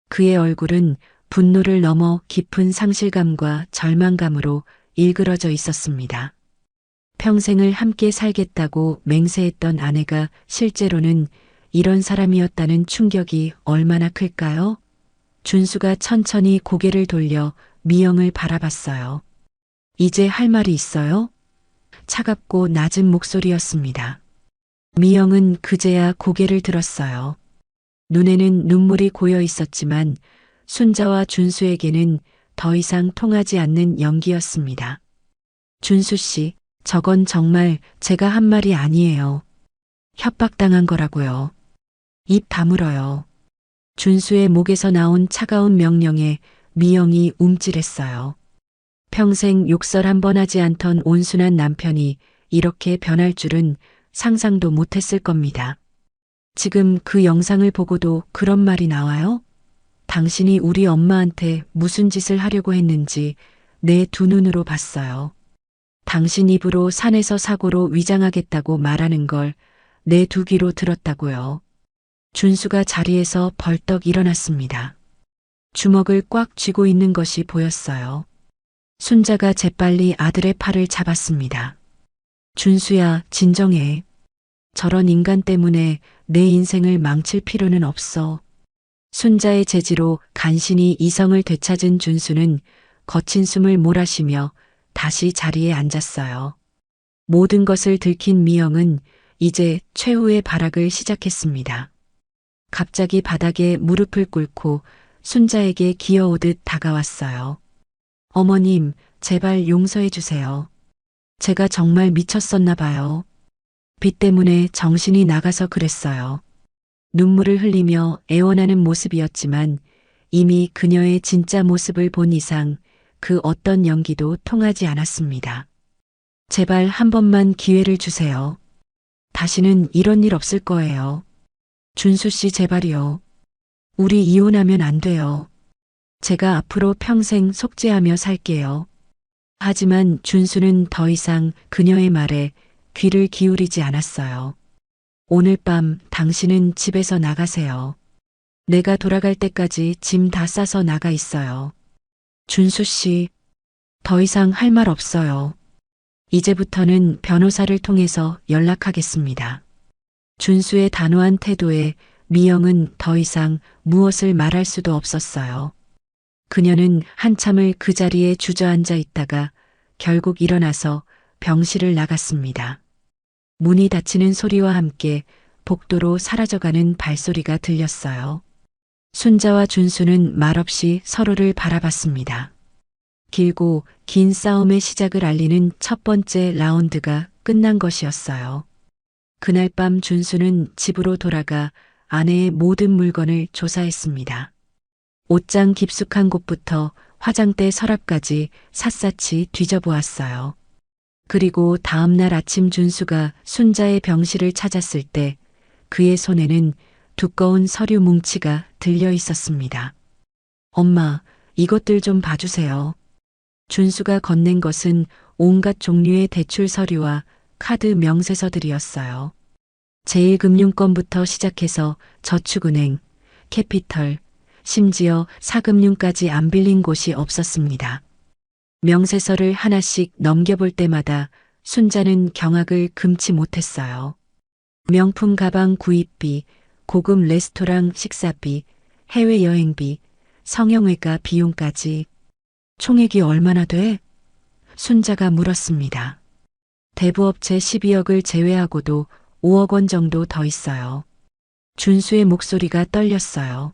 그의 얼굴은 분노를 넘어 깊은 상실감과 절망감으로 일그러져 있었습니다. 평생을 함께 살겠다고 맹세했던 아내가 실제로는 이런 사람이었다는 충격이 얼마나 클까요? 준수가 천천히 고개를 돌려 미영을 바라봤어요. 이제 할 말이 있어요? 차갑고 낮은 목소리였습니다. 미영은 그제야 고개를 들었어요. 눈에는 눈물이 고여 있었지만 순자와 준수에게는 더 이상 통하지 않는 연기였습니다. 준수 씨, 저건 정말 제가 한 말이 아니에요. 협박당한 거라고요. 입 다물어요. 준수의 목에서 나온 차가운 명령에 미영이 움찔했어요. 평생 욕설 한 번 하지 않던 온순한 남편이 이렇게 변할 줄은 상상도 못했을 겁니다. 지금 그 영상을 보고도 그런 말이 나와요? 당신이 우리 엄마한테 무슨 짓을 하려고 했는지 내 두 눈으로 봤어요. 당신 입으로 산에서 사고로 위장하겠다고 말하는 걸 내 두 귀로 들었다고요. 준수가 자리에서 벌떡 일어났습니다. 주먹을 꽉 쥐고 있는 것이 보였어요. 순자가 재빨리 아들의 팔을 잡았습니다. 준수야, 진정해. 저런 인간 때문에 내 인생을 망칠 필요는 없어. 순자의 제지로 간신히 이성을 되찾은 준수는 거친 숨을 몰아쉬며 다시 자리에 앉았어요. 모든 것을 들킨 미영은 이제 최후의 발악을 시작했습니다. 갑자기 바닥에 무릎을 꿇고 순자에게 기어오듯 다가왔어요. 어머님, 제발 용서해 주세요. 제가 정말 미쳤었나 봐요. 빚 때문에 정신이 나가서 그랬어요. 눈물을 흘리며 애원하는 모습이었지만 이미 그녀의 진짜 모습을 본 이상 그 어떤 연기도 통하지 않았습니다. 제발 한 번만 기회를 주세요. 다시는 이런 일 없을 거예요. 준수 씨 제발이요. 우리 이혼하면 안 돼요. 제가 앞으로 평생 속죄하며 살게요. 하지만 준수는 더 이상 그녀의 말에 귀를 기울이지 않았어요. 오늘 밤 당신은 집에서 나가세요. 내가 돌아갈 때까지 짐 다 싸서 나가 있어요. 준수 씨, 더 이상 할 말 없어요. 이제부터는 변호사를 통해서 연락하겠습니다. 준수의 단호한 태도에 미영은 더 이상 무엇을 말할 수도 없었어요. 그녀는 한참을 그 자리에 주저앉아 있다가 결국 일어나서 병실을 나갔습니다. 문이 닫히는 소리와 함께 복도로 사라져가는 발소리가 들렸어요. 순자와 준수는 말없이 서로를 바라봤습니다. 길고 긴 싸움의 시작을 알리는 첫 번째 라운드가 끝난 것이었어요. 그날 밤 준수는 집으로 돌아가 아내의 모든 물건을 조사했습니다. 옷장 깊숙한 곳부터 화장대 서랍까지 샅샅이 뒤져보았어요. 그리고 다음날 아침 준수가 순자의 병실을 찾았을 때 그의 손에는 두꺼운 서류 뭉치가 들려 있었습니다. 엄마, 이것들 좀 봐주세요. 준수가 건넨 것은 온갖 종류의 대출 서류와 카드 명세서들이었어요. 제1금융권부터 시작해서 저축은행, 캐피털, 심지어 사금융까지 안 빌린 곳이 없었습니다. 명세서를 하나씩 넘겨볼 때마다 순자는 경악을 금치 못했어요. 명품 가방 구입비, 고급 레스토랑 식사비, 해외여행비, 성형외과 비용까지 총액이 얼마나 돼? 순자가 물었습니다. 대부업체 12억을 제외하고도 5억 원 정도 더 있어요. 준수의 목소리가 떨렸어요.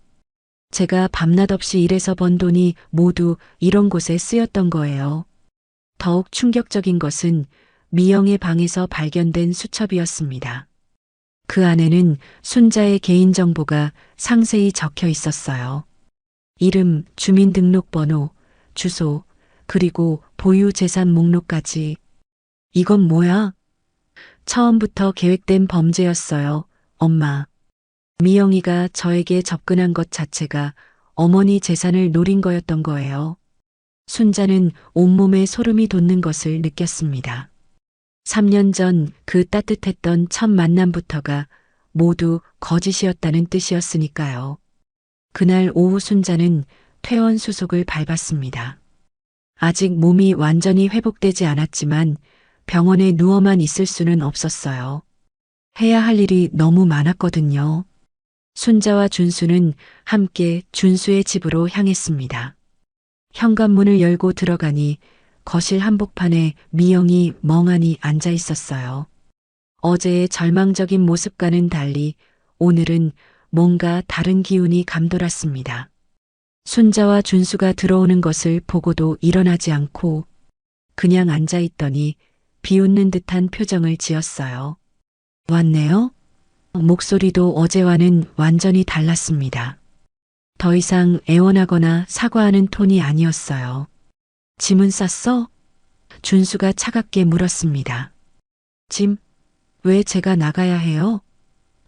제가 밤낮 없이 일해서 번 돈이 모두 이런 곳에 쓰였던 거예요. 더욱 충격적인 것은 미영의 방에서 발견된 수첩이었습니다. 그 안에는 순자의 개인정보가 상세히 적혀 있었어요. 이름, 주민등록번호, 주소, 그리고 보유재산 목록까지. 이건 뭐야? 처음부터 계획된 범죄였어요, 엄마. 미영이가 저에게 접근한 것 자체가 어머니 재산을 노린 거였던 거예요. 순자는 온몸에 소름이 돋는 것을 느꼈습니다. 3년 전 그 따뜻했던 첫 만남부터가 모두 거짓이었다는 뜻이었으니까요. 그날 오후 순자는 퇴원 수속을 밟았습니다. 아직 몸이 완전히 회복되지 않았지만 병원에 누워만 있을 수는 없었어요. 해야 할 일이 너무 많았거든요. 순자와 준수는 함께 준수의 집으로 향했습니다. 현관문을 열고 들어가니 거실 한복판에 미영이 멍하니 앉아 있었어요. 어제의 절망적인 모습과는 달리 오늘은 뭔가 다른 기운이 감돌았습니다. 순자와 준수가 들어오는 것을 보고도 일어나지 않고 그냥 앉아 있더니 비웃는 듯한 표정을 지었어요. 왔네요? 목소리도 어제와는 완전히 달랐습니다. 더 이상 애원하거나 사과하는 톤이 아니었어요. 짐은 쌌어? 준수가 차갑게 물었습니다. 짐? 왜 제가 나가야 해요?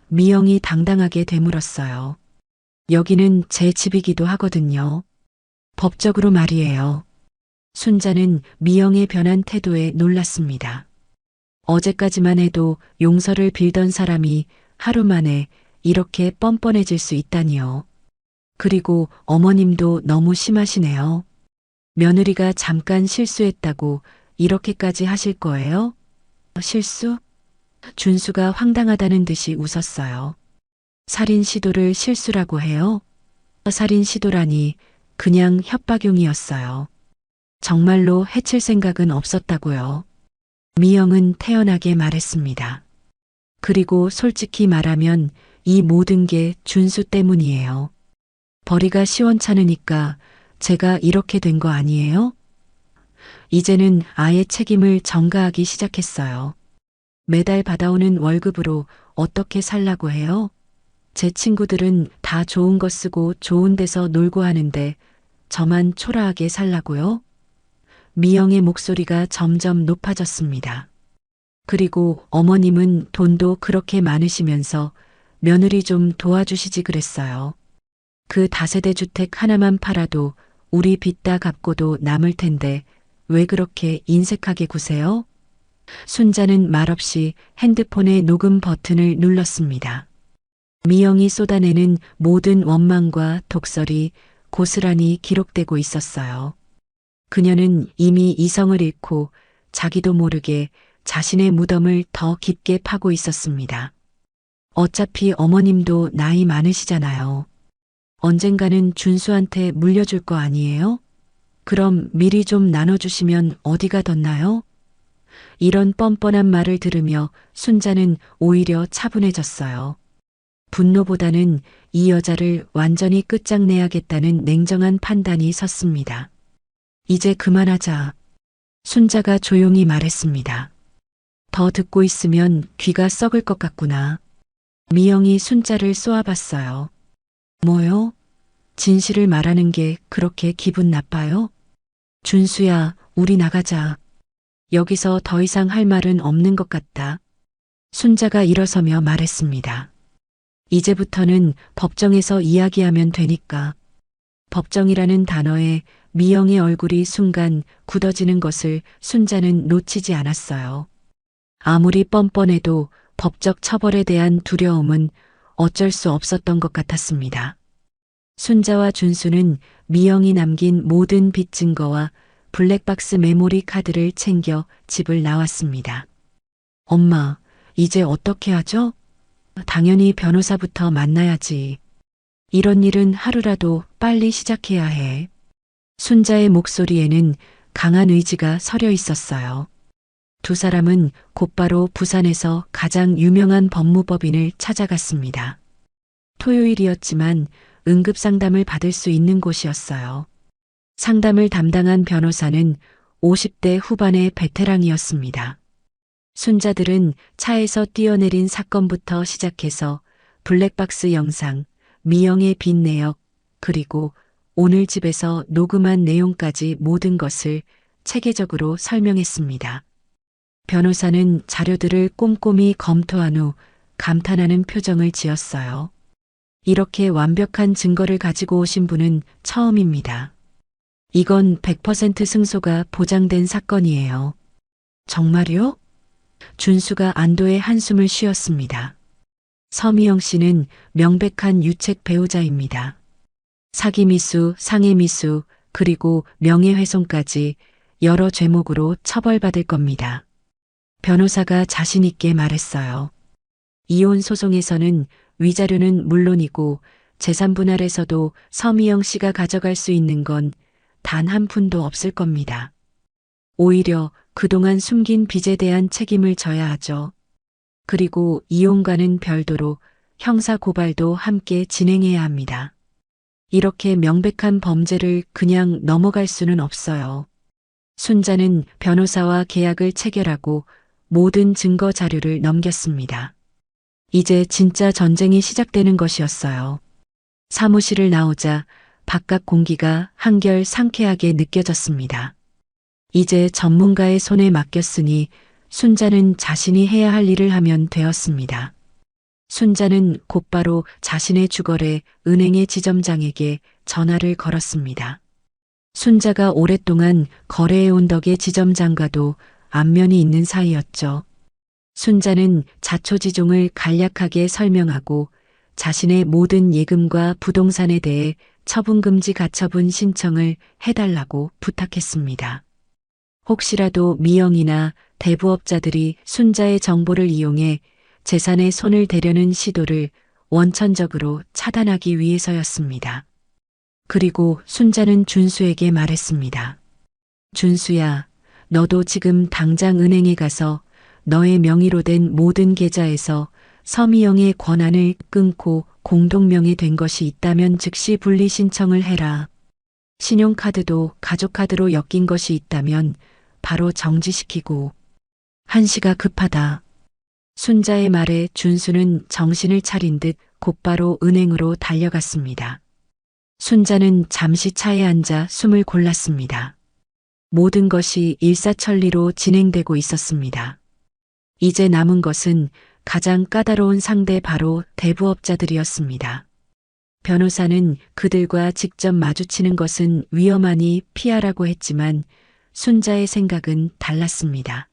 미영이 당당하게 되물었어요. 여기는 제 집이기도 하거든요. 법적으로 말이에요. 순자는 미영의 변한 태도에 놀랐습니다. 어제까지만 해도 용서를 빌던 사람이 하루 만에 이렇게 뻔뻔해질 수 있다니요. 그리고 어머님도 너무 심하시네요. 며느리가 잠깐 실수했다고 이렇게까지 하실 거예요? 실수? 준수가 황당하다는 듯이 웃었어요. 살인 시도를 실수라고 해요? 살인 시도라니 그냥 협박용이었어요. 정말로 해칠 생각은 없었다고요. 미영은 태연하게 말했습니다. 그리고 솔직히 말하면 이 모든 게 준수 때문이에요. 벌이가 시원찮으니까 제가 이렇게 된 거 아니에요? 이제는 아예 책임을 전가하기 시작했어요. 매달 받아오는 월급으로 어떻게 살라고 해요? 제 친구들은 다 좋은 거 쓰고 좋은 데서 놀고 하는데 저만 초라하게 살라고요? 미영의 목소리가 점점 높아졌습니다. 그리고 어머님은 돈도 그렇게 많으시면서 며느리 좀 도와주시지 그랬어요. 그 다세대 주택 하나만 팔아도 우리 빚 다 갚고도 남을 텐데 왜 그렇게 인색하게 구세요? 순자는 말없이 핸드폰의 녹음 버튼을 눌렀습니다. 미영이 쏟아내는 모든 원망과 독설이 고스란히 기록되고 있었어요. 그녀는 이미 이성을 잃고 자기도 모르게 자신의 무덤을 더 깊게 파고 있었습니다. 어차피 어머님도 나이 많으시잖아요. 언젠가는 준수한테 물려줄 거 아니에요? 그럼 미리 좀 나눠주시면 어디가 덧나요? 이런 뻔뻔한 말을 들으며 순자는 오히려 차분해졌어요. 분노보다는 이 여자를 완전히 끝장내야겠다는 냉정한 판단이 섰습니다. 이제 그만하자. 순자가 조용히 말했습니다. 더 듣고 있으면 귀가 썩을 것 같구나. 미영이 순자를 쏘아봤어요. 뭐요? 진실을 말하는 게 그렇게 기분 나빠요? 준수야, 우리 나가자. 여기서 더 이상 할 말은 없는 것 같다. 순자가 일어서며 말했습니다. 이제부터는 법정에서 이야기하면 되니까. 법정이라는 단어에 미영의 얼굴이 순간 굳어지는 것을 순자는 놓치지 않았어요. 아무리 뻔뻔해도 법적 처벌에 대한 두려움은 어쩔 수 없었던 것 같았습니다. 순자와 준수는 미영이 남긴 모든 빚 증거와 블랙박스 메모리 카드를 챙겨 집을 나왔습니다. 엄마, 이제 어떻게 하죠? 당연히 변호사부터 만나야지. 이런 일은 하루라도 빨리 시작해야 해. 순자의 목소리에는 강한 의지가 서려 있었어요. 두 사람은 곧바로 부산에서 가장 유명한 법무법인을 찾아갔습니다. 토요일이었지만 응급 상담을 받을 수 있는 곳이었어요. 상담을 담당한 변호사는 50대 후반의 베테랑이었습니다. 순자들은 차에서 뛰어내린 사건부터 시작해서 블랙박스 영상, 미영의 빚 내역, 그리고 오늘 집에서 녹음한 내용까지 모든 것을 체계적으로 설명했습니다. 변호사는 자료들을 꼼꼼히 검토한 후 감탄하는 표정을 지었어요. 이렇게 완벽한 증거를 가지고 오신 분은 처음입니다. 이건 100% 승소가 보장된 사건이에요. 정말요? 준수가 안도의 한숨을 쉬었습니다. 서미영 씨는 명백한 유책 배우자입니다. 사기미수, 상해미수, 그리고 명예훼손까지 여러 죄목으로 처벌받을 겁니다. 변호사가 자신 있게 말했어요. 이혼 소송에서는 위자료는 물론이고 재산 분할에서도 서미영 씨가 가져갈 수 있는 건 단 한 푼도 없을 겁니다. 오히려 그동안 숨긴 빚에 대한 책임을 져야 하죠. 그리고 이혼과는 별도로 형사 고발도 함께 진행해야 합니다. 이렇게 명백한 범죄를 그냥 넘어갈 수는 없어요. 순자는 변호사와 계약을 체결하고 모든 증거 자료를 넘겼습니다. 이제 진짜 전쟁이 시작되는 것이었어요. 사무실을 나오자 바깥 공기가 한결 상쾌하게 느껴졌습니다. 이제 전문가의 손에 맡겼으니 순자는 자신이 해야 할 일을 하면 되었습니다. 순자는 곧바로 자신의 주거래 은행의 지점장에게 전화를 걸었습니다. 순자가 오랫동안 거래해온 덕에 지점장과도 안면이 있는 사이였죠. 순자는 자초지종을 간략하게 설명하고 자신의 모든 예금과 부동산에 대해 처분금지 가처분 신청을 해달라고 부탁했습니다. 혹시라도 미영이나 대부업자들이 순자의 정보를 이용해 재산에 손을 대려는 시도를 원천적으로 차단하기 위해서였습니다. 그리고 순자는 준수에게 말했습니다. 준수야, 너도 지금 당장 은행에 가서 너의 명의로 된 모든 계좌에서 서미영의 권한을 끊고 공동명의 된 것이 있다면 즉시 분리 신청을 해라. 신용카드도 가족카드로 엮인 것이 있다면 바로 정지시키고. 한시가 급하다. 순자의 말에 준수는 정신을 차린 듯 곧바로 은행으로 달려갔습니다. 순자는 잠시 차에 앉아 숨을 골랐습니다. 모든 것이 일사천리로 진행되고 있었습니다. 이제 남은 것은 가장 까다로운 상대 바로 대부업자들이었습니다. 변호사는 그들과 직접 마주치는 것은 위험하니 피하라고 했지만 순자의 생각은 달랐습니다.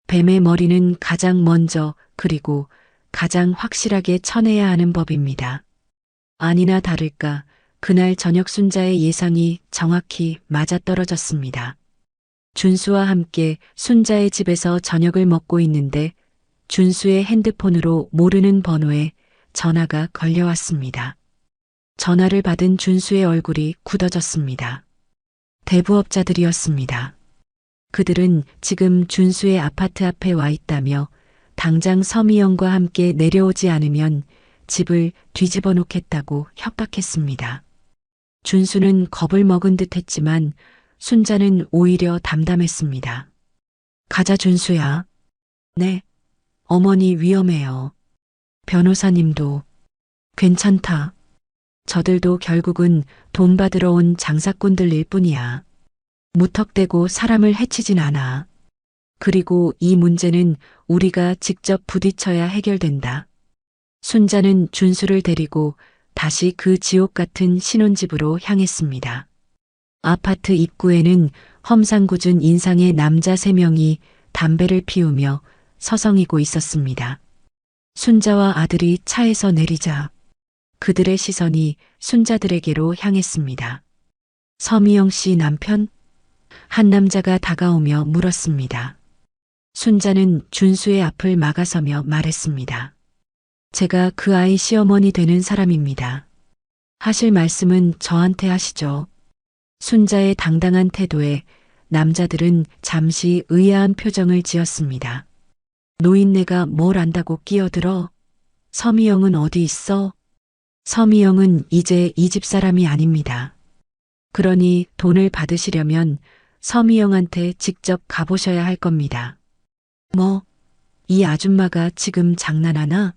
뱀의 머리는 가장 먼저 그리고 가장 확실하게 쳐내야 하는 법입니다. 아니나 다를까 그날 저녁 순자의 예상이 정확히 맞아떨어졌습니다. 준수와 함께 순자의 집에서 저녁을 먹고 있는데 준수의 핸드폰으로 모르는 번호에 전화가 걸려왔습니다. 전화를 받은 준수의 얼굴이 굳어졌습니다. 대부업자들이었습니다. 그들은 지금 준수의 아파트 앞에 와 있다며 당장 서미영과 함께 내려오지 않으면 집을 뒤집어 놓겠다고 협박했습니다. 준수는 겁을 먹은 듯 했지만 순자는 오히려 담담했습니다. 가자 준수야. 네. 어머니 위험해요. 변호사님도. 괜찮다. 저들도 결국은 돈 받으러 온 장사꾼들일 뿐이야. 무턱대고 사람을 해치진 않아. 그리고 이 문제는 우리가 직접 부딪혀야 해결된다. 순자는 준수를 데리고 다시 그 지옥 같은 신혼집으로 향했습니다. 아파트 입구에는 험상궂은 인상의 남자 3명이 담배를 피우며 서성이고 있었습니다. 순자와 아들이 차에서 내리자 그들의 시선이 순자들에게로 향했습니다. 서미영 씨 남편? 한 남자가 다가오며 물었습니다. 순자는 준수의 앞을 막아서며 말했습니다. 제가 그 아이 시어머니 되는 사람입니다. 하실 말씀은 저한테 하시죠. 순자의 당당한 태도에 남자들은 잠시 의아한 표정을 지었습니다. 노인네가 뭘 안다고 끼어들어? 서미영은 어디 있어? 서미영은 이제 이 집 사람이 아닙니다. 그러니 돈을 받으시려면 서미영한테 직접 가보셔야 할 겁니다. 뭐, 이 아줌마가 지금 장난하나?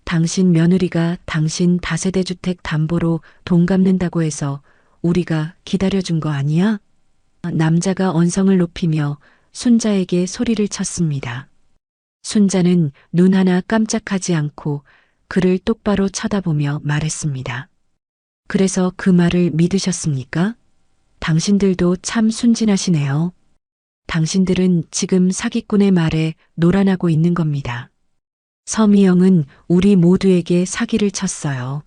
당신 며느리가 당신 다세대 주택 담보로 돈 갚는다고 해서 우리가 기다려준 거 아니야? 남자가 언성을 높이며 순자에게 소리를 쳤습니다. 순자는 눈 하나 깜짝하지 않고 그를 똑바로 쳐다보며 말했습니다. 그래서 그 말을 믿으셨습니까? 당신들도 참 순진하시네요. 당신들은 지금 사기꾼의 말에 노란하고 있는 겁니다. 서미영은 우리 모두에게 사기를 쳤어요.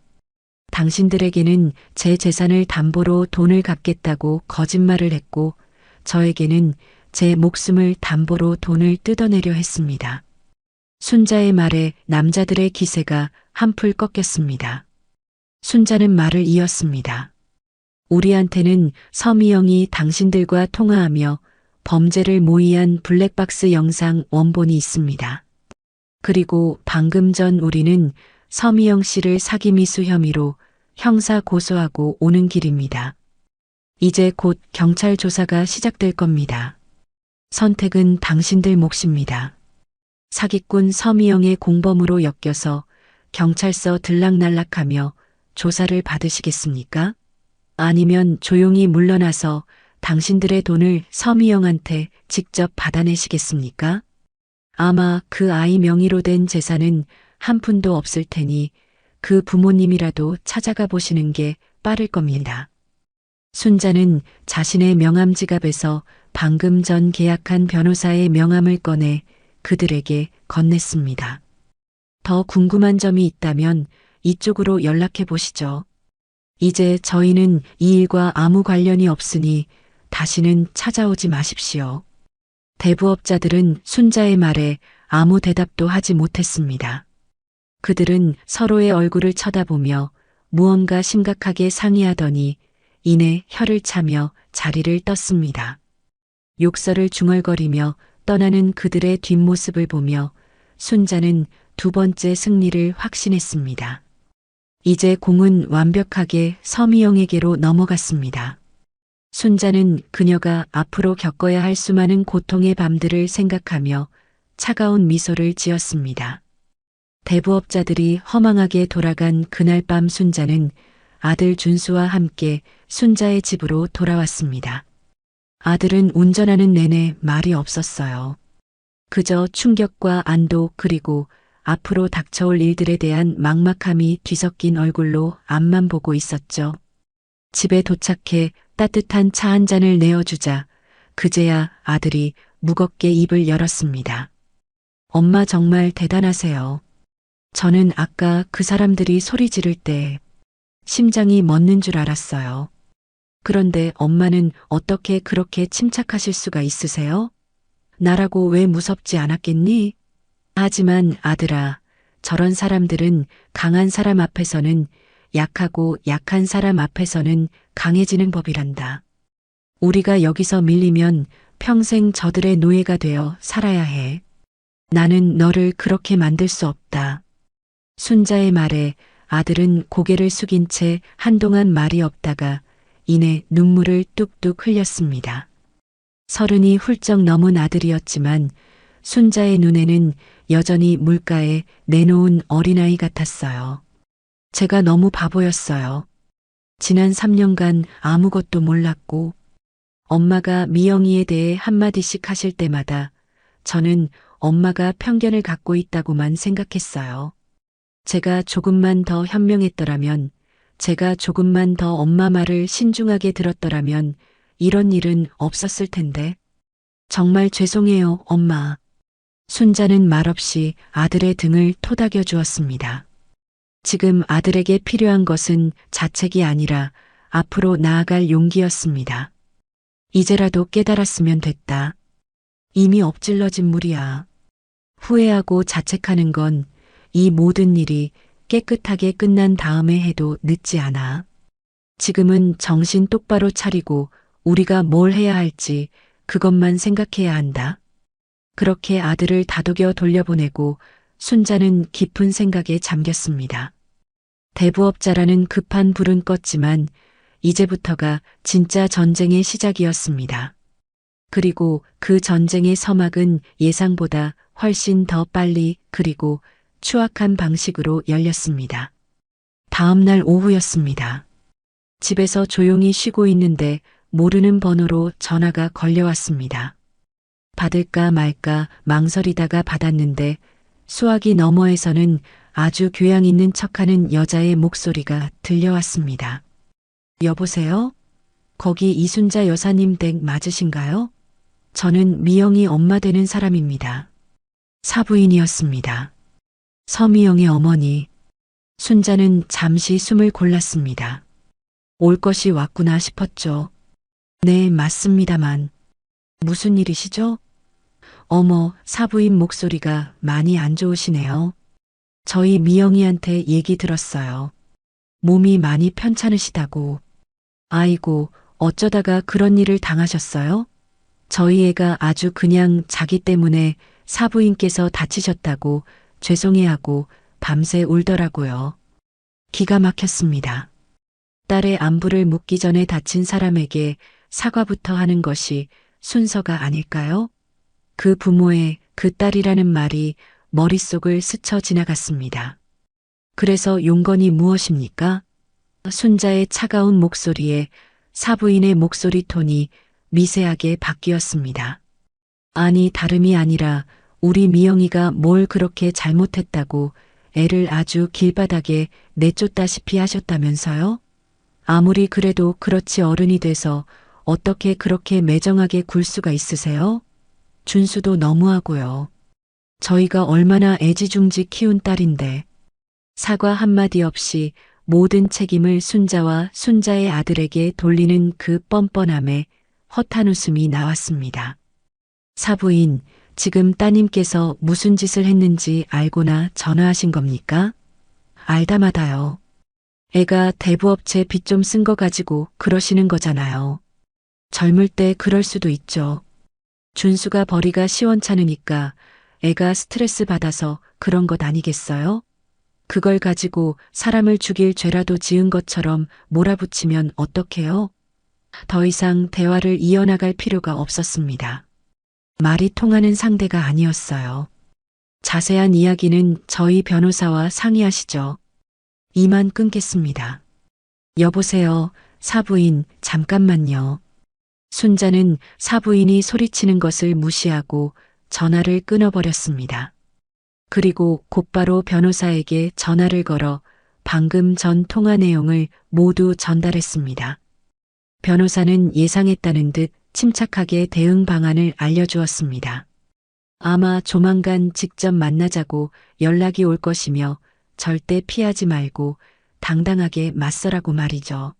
당신들에게는 제 재산을 담보로 돈을 갚겠다고 거짓말을 했고 저에게는 제 목숨을 담보로 돈을 뜯어내려 했습니다. 순자의 말에 남자들의 기세가 한풀 꺾였습니다. 순자는 말을 이었습니다. 우리한테는 서미영이 당신들과 통화하며 범죄를 모의한 블랙박스 영상 원본이 있습니다. 그리고 방금 전 우리는 서미영 씨를 사기미수 혐의로 형사 고소하고 오는 길입니다. 이제 곧 경찰 조사가 시작될 겁니다. 선택은 당신들 몫입니다. 사기꾼 서미영의 공범으로 엮여서 경찰서 들락날락하며 조사를 받으시겠습니까? 아니면 조용히 물러나서 당신들의 돈을 서미영한테 직접 받아내시겠습니까? 아마 그 아이 명의로 된 재산은 한 푼도 없을 테니 그 부모님이라도 찾아가 보시는 게 빠를 겁니다. 순자는 자신의 명함 지갑에서 방금 전 계약한 변호사의 명함을 꺼내 그들에게 건넸습니다. 더 궁금한 점이 있다면 이쪽으로 연락해 보시죠. 이제 저희는 이 일과 아무 관련이 없으니 다시는 찾아오지 마십시오. 대부업자들은 순자의 말에 아무 대답도 하지 못했습니다. 그들은 서로의 얼굴을 쳐다보며 무언가 심각하게 상의하더니 이내 혀를 차며 자리를 떴습니다. 욕설을 중얼거리며 떠나는 그들의 뒷모습을 보며 순자는 2번째 승리를 확신했습니다. 이제 공은 완벽하게 서미영에게로 넘어갔습니다. 순자는 그녀가 앞으로 겪어야 할 수많은 고통의 밤들을 생각하며 차가운 미소를 지었습니다. 대부업자들이 허망하게 돌아간 그날 밤 순자는 아들 준수와 함께 순자의 집으로 돌아왔습니다. 아들은 운전하는 내내 말이 없었어요. 그저 충격과 안도 그리고 앞으로 닥쳐올 일들에 대한 막막함이 뒤섞인 얼굴로 앞만 보고 있었죠. 집에 도착해 따뜻한 차 한 잔을 내어주자 그제야 아들이 무겁게 입을 열었습니다. 엄마 정말 대단하세요. 저는 아까 그 사람들이 소리 지를 때 심장이 멎는 줄 알았어요. 그런데 엄마는 어떻게 그렇게 침착하실 수가 있으세요? 나라고 왜 무섭지 않았겠니? 하지만 아들아, 저런 사람들은 강한 사람 앞에서는 약하고 약한 사람 앞에서는 강해지는 법이란다. 우리가 여기서 밀리면 평생 저들의 노예가 되어 살아야 해. 나는 너를 그렇게 만들 수 없다. 순자의 말에 아들은 고개를 숙인 채 한동안 말이 없다가 이내 눈물을 뚝뚝 흘렸습니다. 30이 훌쩍 넘은 아들이었지만 순자의 눈에는 여전히 물가에 내놓은 어린아이 같았어요. 제가 너무 바보였어요. 지난 3년간 아무것도 몰랐고 엄마가 미영이에 대해 한마디씩 하실 때마다 저는 엄마가 편견을 갖고 있다고만 생각했어요. 제가 조금만 더 현명했더라면, 제가 조금만 더 엄마 말을 신중하게 들었더라면 이런 일은 없었을 텐데. 정말 죄송해요, 엄마. 순자는 말없이 아들의 등을 토닥여 주었습니다. 지금 아들에게 필요한 것은 자책이 아니라 앞으로 나아갈 용기였습니다. 이제라도 깨달았으면 됐다. 이미 엎질러진 물이야. 후회하고 자책하는 건 이 모든 일이 깨끗하게 끝난 다음에 해도 늦지 않아. 지금은 정신 똑바로 차리고 우리가 뭘 해야 할지 그것만 생각해야 한다. 그렇게 아들을 다독여 돌려보내고 순자는 깊은 생각에 잠겼습니다. 대부업자라는 급한 불은 껐지만 이제부터가 진짜 전쟁의 시작이었습니다. 그리고 그 전쟁의 서막은 예상보다 훨씬 더 빨리 그리고 추악한 방식으로 열렸습니다. 다음 날 오후였습니다. 집에서 조용히 쉬고 있는데 모르는 번호로 전화가 걸려왔습니다. 받을까 말까 망설이다가 받았는데 수화기 너머에서는 아주 교양 있는 척하는 여자의 목소리가 들려왔습니다. 여보세요? 거기 이순자 여사님 댁 맞으신가요? 저는 미영이 엄마 되는 사람입니다. 사부인이었습니다. 서미영의 어머니. 순자는 잠시 숨을 골랐습니다. 올 것이 왔구나 싶었죠. 네, 맞습니다만. 무슨 일이시죠? 어머, 사부인 목소리가 많이 안 좋으시네요. 저희 미영이한테 얘기 들었어요. 몸이 많이 편찮으시다고. 아이고, 어쩌다가 그런 일을 당하셨어요? 저희 애가 아주 그냥 자기 때문에 사부인께서 다치셨다고 죄송해하고 밤새 울더라고요. 기가 막혔습니다. 딸의 안부를 묻기 전에 다친 사람에게 사과부터 하는 것이 순서가 아닐까요? 그 부모의 그 딸이라는 말이 머릿속을 스쳐 지나갔습니다. 그래서 용건이 무엇입니까? 순자의 차가운 목소리에 사부인의 목소리 톤이 미세하게 바뀌었습니다. 아니, 다름이 아니라 우리 미영이가 뭘 그렇게 잘못했다고 애를 아주 길바닥에 내쫓다시피 하셨다면서요? 아무리 그래도 그렇지 어른이 돼서 어떻게 그렇게 매정하게 굴 수가 있으세요? 준수도 너무하고요. 저희가 얼마나 애지중지 키운 딸인데. 사과 한마디 없이 모든 책임을 순자와 순자의 아들에게 돌리는 그 뻔뻔함에 허탄 웃음이 나왔습니다. 사부인, 지금 따님께서 무슨 짓을 했는지 알고나 전화하신 겁니까? 알다마다요. 애가 대부업체 빚 좀 쓴 거 가지고 그러시는 거잖아요. 젊을 때 그럴 수도 있죠. 준수가 벌이가 시원찮으니까 애가 스트레스 받아서 그런 것 아니겠어요? 그걸 가지고 사람을 죽일 죄라도 지은 것처럼 몰아붙이면 어떡해요? 더 이상 대화를 이어나갈 필요가 없었습니다. 말이 통하는 상대가 아니었어요. 자세한 이야기는 저희 변호사와 상의하시죠. 이만 끊겠습니다. 여보세요, 사부인, 잠깐만요. 순자는 사부인이 소리치는 것을 무시하고 전화를 끊어버렸습니다. 그리고 곧바로 변호사에게 전화를 걸어 방금 전 통화 내용을 모두 전달했습니다. 변호사는 예상했다는 듯 침착하게 대응 방안을 알려주었습니다. 아마 조만간 직접 만나자고 연락이 올 것이며 절대 피하지 말고 당당하게 맞서라고 말이죠.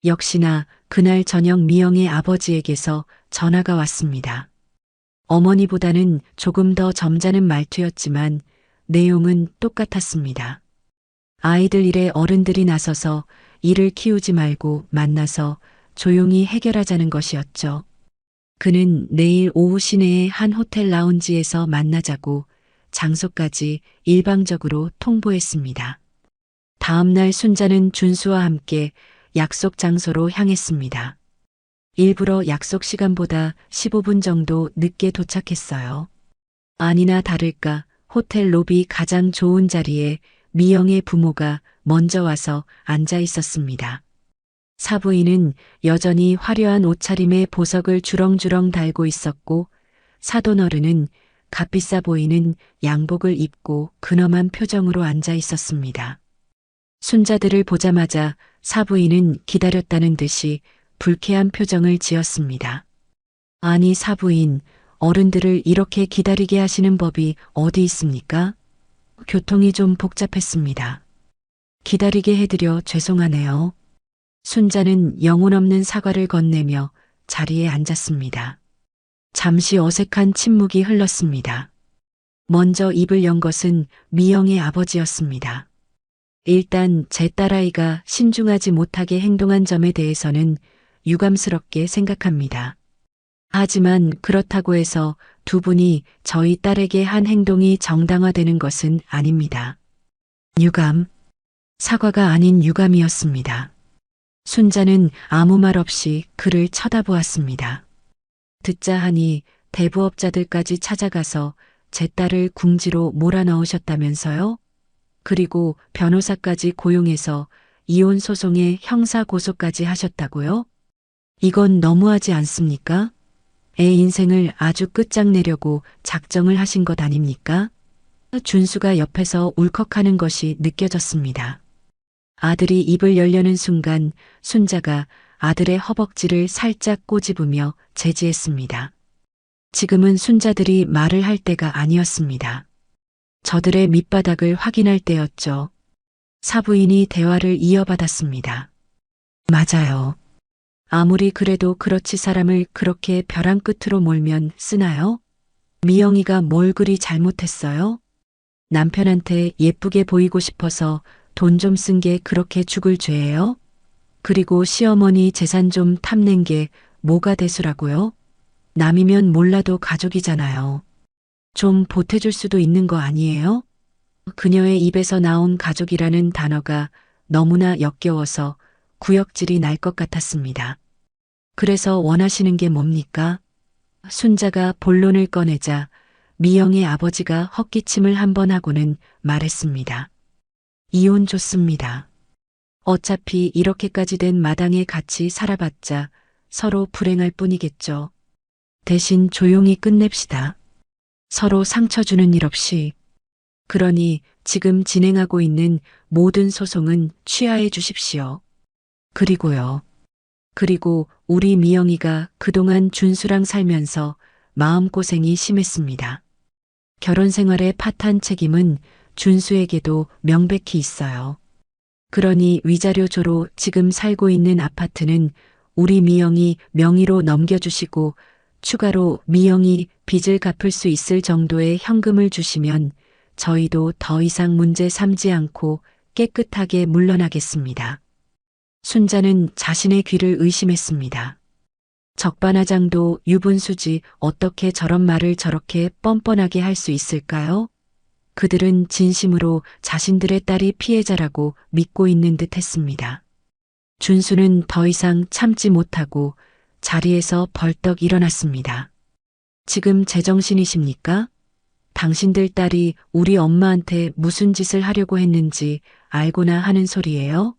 역시나 그날 저녁 미영의 아버지에게서 전화가 왔습니다. 어머니보다는 조금 더 점잖은 말투였지만 내용은 똑같았습니다. 아이들 일에 어른들이 나서서 일을 키우지 말고 만나서 조용히 해결하자는 것이었죠. 그는 내일 오후 시내의 한 호텔 라운지에서 만나자고 장소까지 일방적으로 통보했습니다. 다음 날 순자는 준수와 함께 약속 장소로 향했습니다. 일부러 약속 시간보다 15분 정도 늦게 도착했어요. 아니나 다를까 호텔 로비 가장 좋은 자리에 미영의 부모가 먼저 와서 앉아 있었습니다. 사부인은 여전히 화려한 옷차림에 보석을 주렁주렁 달고 있었고 사돈어른은 값비싸 보이는 양복을 입고 근엄한 표정으로 앉아 있었습니다. 순자들을 보자마자 사부인은 기다렸다는 듯이 불쾌한 표정을 지었습니다. 아니 사부인, 어른들을 이렇게 기다리게 하시는 법이 어디 있습니까? 교통이 좀 복잡했습니다. 기다리게 해드려 죄송하네요. 순자는 영혼 없는 사과를 건네며 자리에 앉았습니다. 잠시 어색한 침묵이 흘렀습니다. 먼저 입을 연 것은 미영의 아버지였습니다. 일단 제 딸아이가 신중하지 못하게 행동한 점에 대해서는 유감스럽게 생각합니다. 하지만 그렇다고 해서 두 분이 저희 딸에게 한 행동이 정당화되는 것은 아닙니다. 유감, 사과가 아닌 유감이었습니다. 순자는 아무 말 없이 그를 쳐다보았습니다. 듣자 하니 대부업자들까지 찾아가서 제 딸을 궁지로 몰아넣으셨다면서요? 그리고 변호사까지 고용해서 이혼 소송에 형사 고소까지 하셨다고요? 이건 너무하지 않습니까? 애 인생을 아주 끝장내려고 작정을 하신 것 아닙니까? 준수가 옆에서 울컥하는 것이 느껴졌습니다. 아들이 입을 열려는 순간 순자가 아들의 허벅지를 살짝 꼬집으며 제지했습니다. 지금은 순자들이 말을 할 때가 아니었습니다. 저들의 밑바닥을 확인할 때였죠. 사부인이 대화를 이어받았습니다. 맞아요. 아무리 그래도 그렇지 사람을 그렇게 벼랑 끝으로 몰면 쓰나요? 미영이가 뭘 그리 잘못했어요? 남편한테 예쁘게 보이고 싶어서 돈 좀 쓴 게 그렇게 죽을 죄예요? 그리고 시어머니 재산 좀 탐낸 게 뭐가 대수라고요? 남이면 몰라도 가족이잖아요. 좀 보태줄 수도 있는 거 아니에요? 그녀의 입에서 나온 가족이라는 단어가 너무나 역겨워서 구역질이 날 것 같았습니다. 그래서 원하시는 게 뭡니까? 순자가 본론을 꺼내자 미영의 아버지가 헛기침을 한 번 하고는 말했습니다. 이혼 좋습니다. 어차피 이렇게까지 된 마당에 같이 살아봤자 서로 불행할 뿐이겠죠. 대신 조용히 끝냅시다. 서로 상처 주는 일 없이. 그러니 지금 진행하고 있는 모든 소송은 취하해 주십시오. 그리고요. 그리고 우리 미영이가 그동안 준수랑 살면서 마음고생이 심했습니다. 결혼 생활의 파탄 책임은 준수에게도 명백히 있어요. 그러니 위자료조로 지금 살고 있는 아파트는 우리 미영이 명의로 넘겨주시고 추가로 미영이 빚을 갚을 수 있을 정도의 현금을 주시면 저희도 더 이상 문제 삼지 않고 깨끗하게 물러나겠습니다. 순자는 자신의 귀를 의심했습니다. 적반하장도 유분수지 어떻게 저런 말을 저렇게 뻔뻔하게 할 수 있을까요? 그들은 진심으로 자신들의 딸이 피해자라고 믿고 있는 듯 했습니다. 준수는 더 이상 참지 못하고 자리에서 벌떡 일어났습니다. 지금 제정신이십니까? 당신들 딸이 우리 엄마한테 무슨 짓을 하려고 했는지 알고나 하는 소리예요?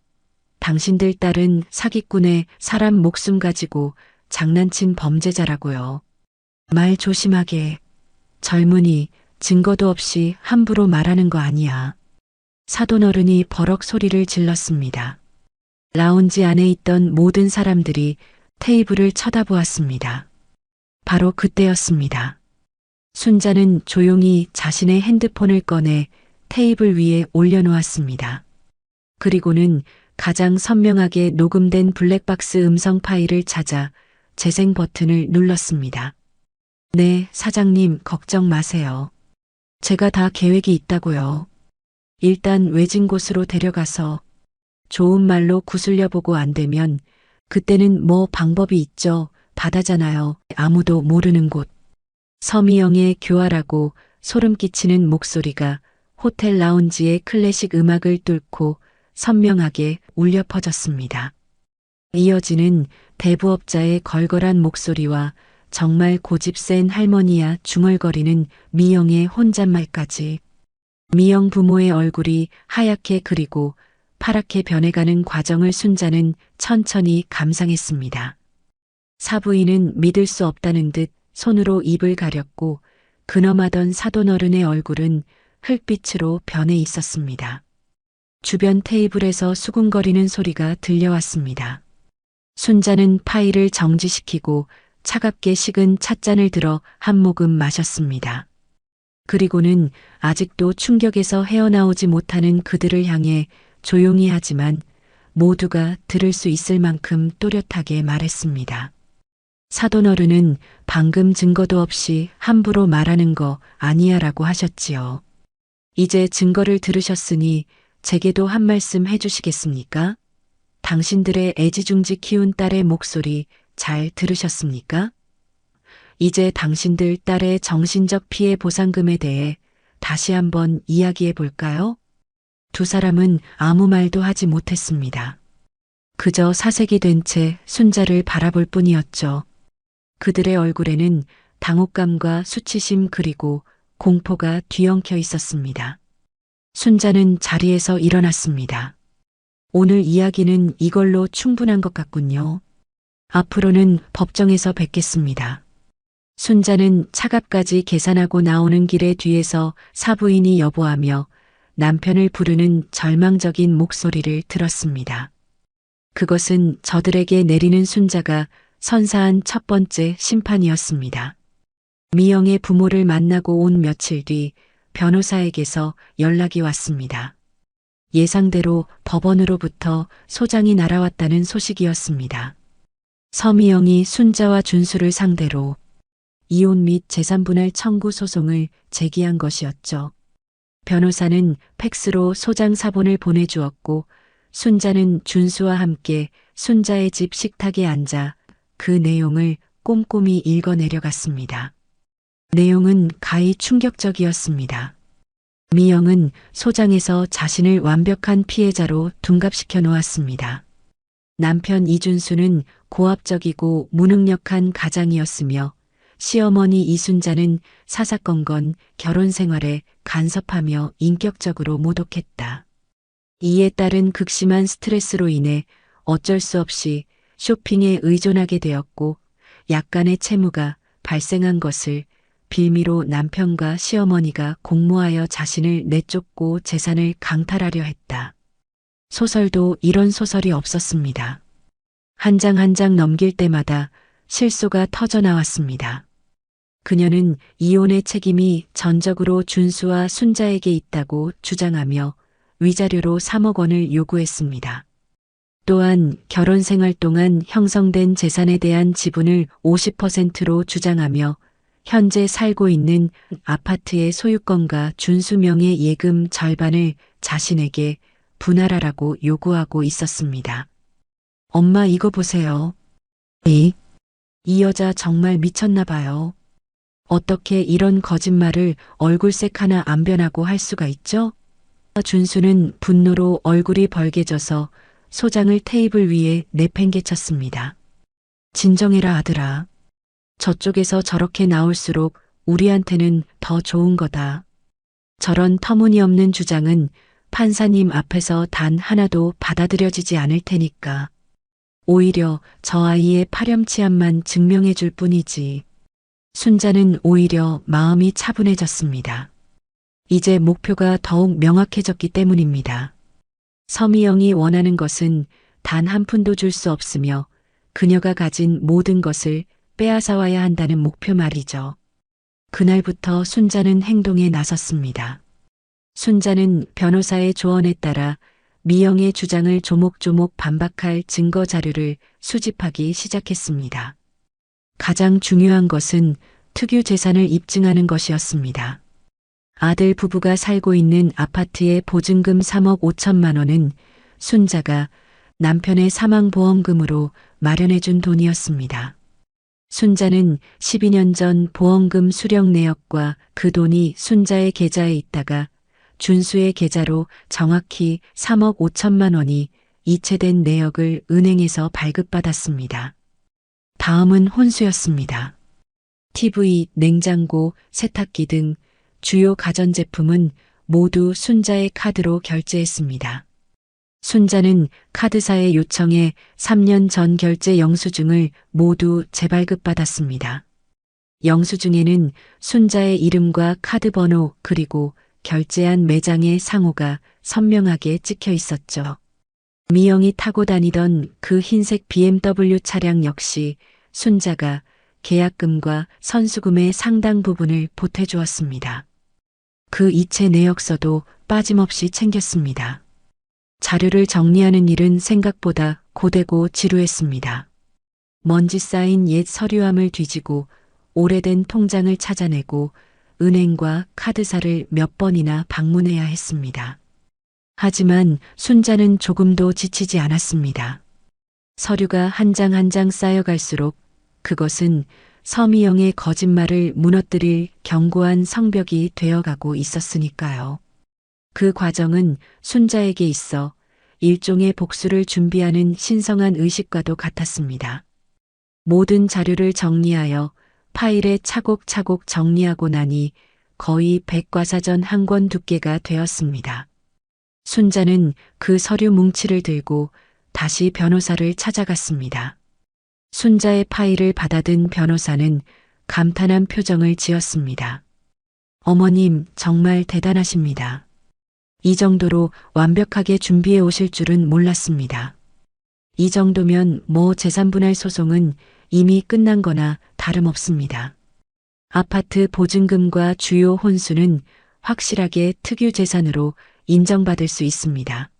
당신들 딸은 사기꾼의 사람 목숨 가지고 장난친 범죄자라고요. 말 조심하게. 젊은이 증거도 없이 함부로 말하는 거 아니야. 사돈어른이 버럭 소리를 질렀습니다. 라운지 안에 있던 모든 사람들이 테이블을 쳐다보았습니다. 바로 그때였습니다. 순자는 조용히 자신의 핸드폰을 꺼내 테이블 위에 올려놓았습니다. 그리고는 가장 선명하게 녹음된 블랙박스 음성 파일을 찾아 재생 버튼을 눌렀습니다. 네, 사장님 걱정 마세요. 제가 다 계획이 있다고요. 일단 외진 곳으로 데려가서 좋은 말로 구슬려보고 안 되면 그때는 뭐 방법이 있죠. 바다잖아요. 아무도 모르는 곳. 서미영의 교활하고 소름 끼치는 목소리가 호텔 라운지의 클래식 음악을 뚫고 선명하게 울려 퍼졌습니다. 이어지는 대부업자의 걸걸한 목소리와 정말 고집 센 할머니야 중얼거리는 미영의 혼잣말까지. 미영 부모의 얼굴이 하얗게 그리고 파랗게 변해가는 과정을 순자는 천천히 감상했습니다. 사부인은 믿을 수 없다는 듯 손으로 입을 가렸고 근엄하던 사돈어른의 얼굴은 흙빛으로 변해 있었습니다. 주변 테이블에서 수군거리는 소리가 들려왔습니다. 순자는 파이를 정지시키고 차갑게 식은 찻잔을 들어 한 모금 마셨습니다. 그리고는 아직도 충격에서 헤어나오지 못하는 그들을 향해 조용히 하지만 모두가 들을 수 있을 만큼 또렷하게 말했습니다. 사돈어른은 방금 증거도 없이 함부로 말하는 거 아니야라고 하셨지요. 이제 증거를 들으셨으니 제게도 한 말씀 해주시겠습니까? 당신들의 애지중지 키운 딸의 목소리 잘 들으셨습니까? 이제 당신들 딸의 정신적 피해 보상금에 대해 다시 한번 이야기해 볼까요? 두 사람은 아무 말도 하지 못했습니다. 그저 사색이 된 채 순자를 바라볼 뿐이었죠. 그들의 얼굴에는 당혹감과 수치심 그리고 공포가 뒤엉켜 있었습니다. 순자는 자리에서 일어났습니다. 오늘 이야기는 이걸로 충분한 것 같군요. 앞으로는 법정에서 뵙겠습니다. 순자는 차갑까지 계산하고 나오는 길의 뒤에서 사부인이 여보하며 남편을 부르는 절망적인 목소리를 들었습니다. 그것은 저들에게 내리는 순자가 선사한 첫 번째 심판이었습니다. 미영의 부모를 만나고 온 며칠 뒤 변호사에게서 연락이 왔습니다. 예상대로 법원으로부터 소장이 날아왔다는 소식이었습니다. 서미영이 순자와 준수를 상대로 이혼 및 재산분할 청구 소송을 제기한 것이었죠. 변호사는 팩스로 소장 사본을 보내주었고 순자는 준수와 함께 순자의 집 식탁에 앉아 그 내용을 꼼꼼히 읽어 내려갔습니다. 내용은 가히 충격적이었습니다. 미영은 소장에서 자신을 완벽한 피해자로 둔갑시켜 놓았습니다. 남편 이준수는 고압적이고 무능력한 가장이었으며 시어머니 이순자는 사사건건 결혼 생활에 간섭하며 인격적으로 모독했다. 이에 따른 극심한 스트레스로 인해 어쩔 수 없이 쇼핑에 의존하게 되었고 약간의 채무가 발생한 것을 빌미로 남편과 시어머니가 공모하여 자신을 내쫓고 재산을 강탈하려 했다. 소설도 이런 소설이 없었습니다. 한 장 한 장 넘길 때마다 실소가 터져 나왔습니다. 그녀는 이혼의 책임이 전적으로 준수와 순자에게 있다고 주장하며 위자료로 3억 원을 요구했습니다. 또한 결혼 생활 동안 형성된 재산에 대한 지분을 50%로 주장하며 현재 살고 있는 아파트의 소유권과 준수 명의 예금 절반을 자신에게 분할하라고 요구하고 있었습니다. 엄마 이거 보세요. 이 여자 정말 미쳤나 봐요. 어떻게 이런 거짓말을 얼굴색 하나 안 변하고 할 수가 있죠? 준수는 분노로 얼굴이 벌개져서 소장을 테이블 위에 내팽개쳤습니다. 진정해라 아들아. 저쪽에서 저렇게 나올수록 우리한테는 더 좋은 거다. 저런 터무니없는 주장은 판사님 앞에서 단 하나도 받아들여지지 않을 테니까. 오히려 저 아이의 파렴치함만 증명해 줄 뿐이지. 순자는 오히려 마음이 차분해졌습니다. 이제 목표가 더욱 명확해졌기 때문입니다. 서미영이 원하는 것은 단 한 푼도 줄 수 없으며 그녀가 가진 모든 것을 빼앗아와야 한다는 목표 말이죠. 그날부터 순자는 행동에 나섰습니다. 순자는 변호사의 조언에 따라 미영의 주장을 조목조목 반박할 증거 자료를 수집하기 시작했습니다. 가장 중요한 것은 특유 재산을 입증하는 것이었습니다. 아들 부부가 살고 있는 아파트의 보증금 3억 5천만 원은 순자가 남편의 사망보험금으로 마련해준 돈이었습니다. 순자는 12년 전 보험금 수령 내역과 그 돈이 순자의 계좌에 있다가 준수의 계좌로 정확히 3억 5천만 원이 이체된 내역을 은행에서 발급받았습니다. 다음은 혼수였습니다. TV, 냉장고, 세탁기 등 주요 가전제품은 모두 순자의 카드로 결제했습니다. 순자는 카드사의 요청에 3년 전 결제 영수증을 모두 재발급받았습니다. 영수증에는 순자의 이름과 카드 번호 그리고 결제한 매장의 상호가 선명하게 찍혀 있었죠. 미영이 타고 다니던 그 흰색 BMW 차량 역시 순자가 계약금과 선수금의 상당 부분을 보태주었습니다. 그 이체 내역서도 빠짐없이 챙겼습니다. 자료를 정리하는 일은 생각보다 고되고 지루했습니다. 먼지 쌓인 옛 서류함을 뒤지고 오래된 통장을 찾아내고 은행과 카드사를 몇 번이나 방문해야 했습니다. 하지만 순자는 조금도 지치지 않았습니다. 서류가 한 장 한 장 쌓여갈수록 그것은 서미영의 거짓말을 무너뜨릴 견고한 성벽이 되어가고 있었으니까요. 그 과정은 순자에게 있어 일종의 복수를 준비하는 신성한 의식과도 같았습니다. 모든 자료를 정리하여 파일에 차곡차곡 정리하고 나니 거의 백과사전 한 권 두께가 되었습니다. 순자는 그 서류 뭉치를 들고 다시 변호사를 찾아갔습니다. 순자의 파일을 받아든 변호사는 감탄한 표정을 지었습니다. 어머님, 정말 대단하십니다. 이 정도로 완벽하게 준비해 오실 줄은 몰랐습니다. 이 정도면 재산분할 소송은 이미 끝난 거나 다름없습니다. 아파트 보증금과 주요 혼수는 확실하게 특유 재산으로 인정받을 수 있습니다.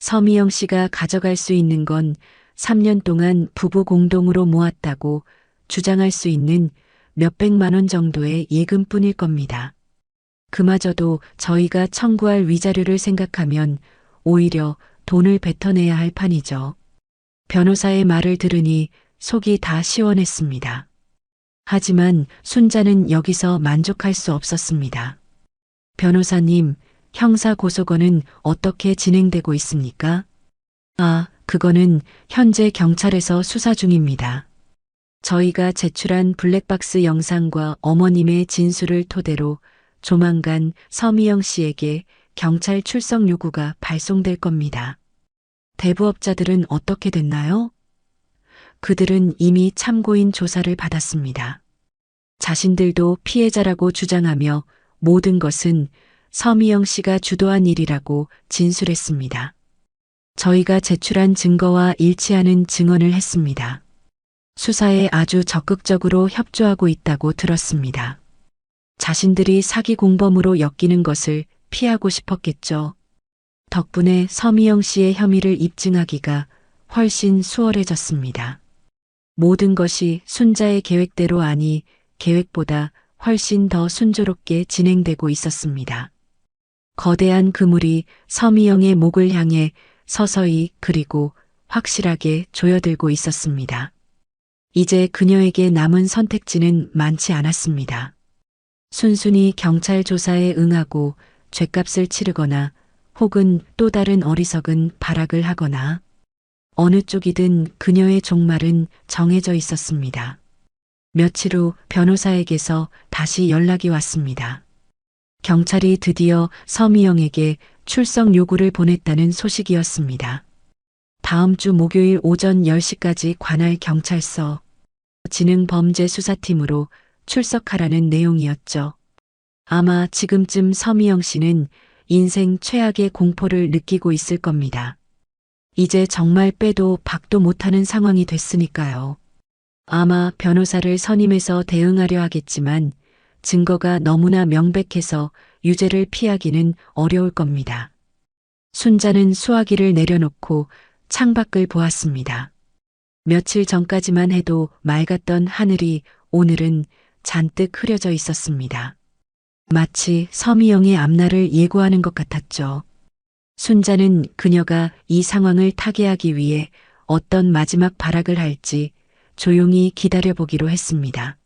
서미영 씨가 가져갈 수 있는 건 3년 동안 부부 공동으로 모았다고 주장할 수 있는 몇백만 원 정도의 예금뿐일 겁니다. 그마저도 저희가 청구할 위자료를 생각하면 오히려 돈을 뱉어내야 할 판이죠. 변호사의 말을 들으니 속이 다 시원했습니다. 하지만 순자는 여기서 만족할 수 없었습니다. 변호사님, 형사고소건은 어떻게 진행되고 있습니까? 그거는 현재 경찰에서 수사 중입니다. 저희가 제출한 블랙박스 영상과 어머님의 진술을 토대로 조만간 서미영 씨에게 경찰 출석 요구가 발송될 겁니다. 대부업자들은 어떻게 됐나요? 그들은 이미 참고인 조사를 받았습니다. 자신들도 피해자라고 주장하며 모든 것은 서미영 씨가 주도한 일이라고 진술했습니다. 저희가 제출한 증거와 일치하는 증언을 했습니다. 수사에 아주 적극적으로 협조하고 있다고 들었습니다. 자신들이 사기 공범으로 엮이는 것을 피하고 싶었겠죠. 덕분에 서미영 씨의 혐의를 입증하기가 훨씬 수월해졌습니다. 모든 것이 순자의 계획대로 아니 계획보다 훨씬 더 순조롭게 진행되고 있었습니다. 거대한 그물이 서미영의 목을 향해 서서히 그리고 확실하게 조여들고 있었습니다. 이제 그녀에게 남은 선택지는 많지 않았습니다. 순순히 경찰 조사에 응하고 죗값을 치르거나 혹은 또 다른 어리석은 발악을 하거나 어느 쪽이든 그녀의 종말은 정해져 있었습니다. 며칠 후 변호사에게서 다시 연락이 왔습니다. 경찰이 드디어 서미영에게 출석 요구를 보냈다는 소식이었습니다. 다음 주 목요일 오전 10시까지 관할 경찰서 지능범죄수사팀으로 출석하라는 내용이었죠. 아마 지금쯤 서미영 씨는 인생 최악의 공포를 느끼고 있을 겁니다. 이제 정말 빼도 박도 못하는 상황이 됐으니까요. 아마 변호사를 선임해서 대응하려 하겠지만 증거가 너무나 명백해서 유죄를 피하기는 어려울 겁니다. 순자는 수화기를 내려놓고 창밖을 보았습니다. 며칠 전까지만 해도 맑았던 하늘이 오늘은 잔뜩 흐려져 있었습니다. 마치 서미영의 앞날을 예고하는 것 같았죠. 순자는 그녀가 이 상황을 타개하기 위해 어떤 마지막 발악을 할지 조용히 기다려보기로 했습니다.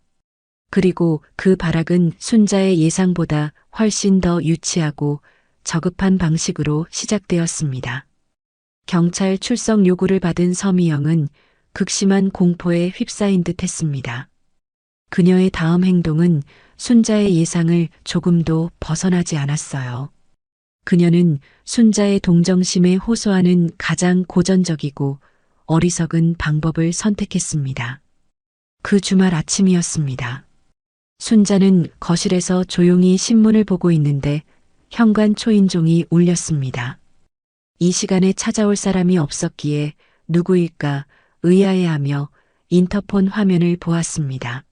그리고 그 발악은 순자의 예상보다 훨씬 더 유치하고 저급한 방식으로 시작되었습니다. 경찰 출석 요구를 받은 서미영은 극심한 공포에 휩싸인 듯 했습니다. 그녀의 다음 행동은 순자의 예상을 조금도 벗어나지 않았어요. 그녀는 순자의 동정심에 호소하는 가장 고전적이고 어리석은 방법을 선택했습니다. 그 주말 아침이었습니다. 순자는 거실에서 조용히 신문을 보고 있는데 현관 초인종이 울렸습니다. 이 시간에 찾아올 사람이 없었기에 누구일까 의아해하며 인터폰 화면을 보았습니다.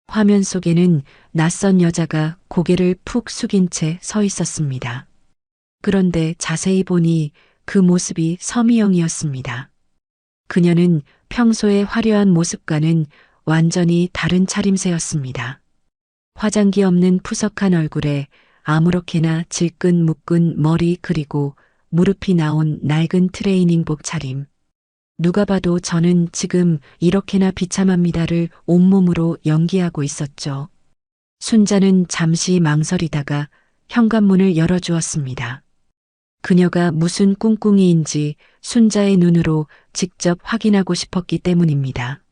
화면 속에는 낯선 여자가 고개를 푹 숙인 채 서 있었습니다. 그런데 자세히 보니 그 모습이 서미영이었습니다. 그녀는 평소의 화려한 모습과는 완전히 다른 차림새였습니다. 화장기 없는 푸석한 얼굴에 아무렇게나 질끈 묶은 머리 그리고 무릎이 나온 낡은 트레이닝복 차림. 누가 봐도 저는 지금 이렇게나 비참합니다를 온몸으로 연기하고 있었죠. 순자는 잠시 망설이다가 현관문을 열어주었습니다. 그녀가 무슨 꿍꿍이인지 순자의 눈으로 직접 확인하고 싶었기 때문입니다.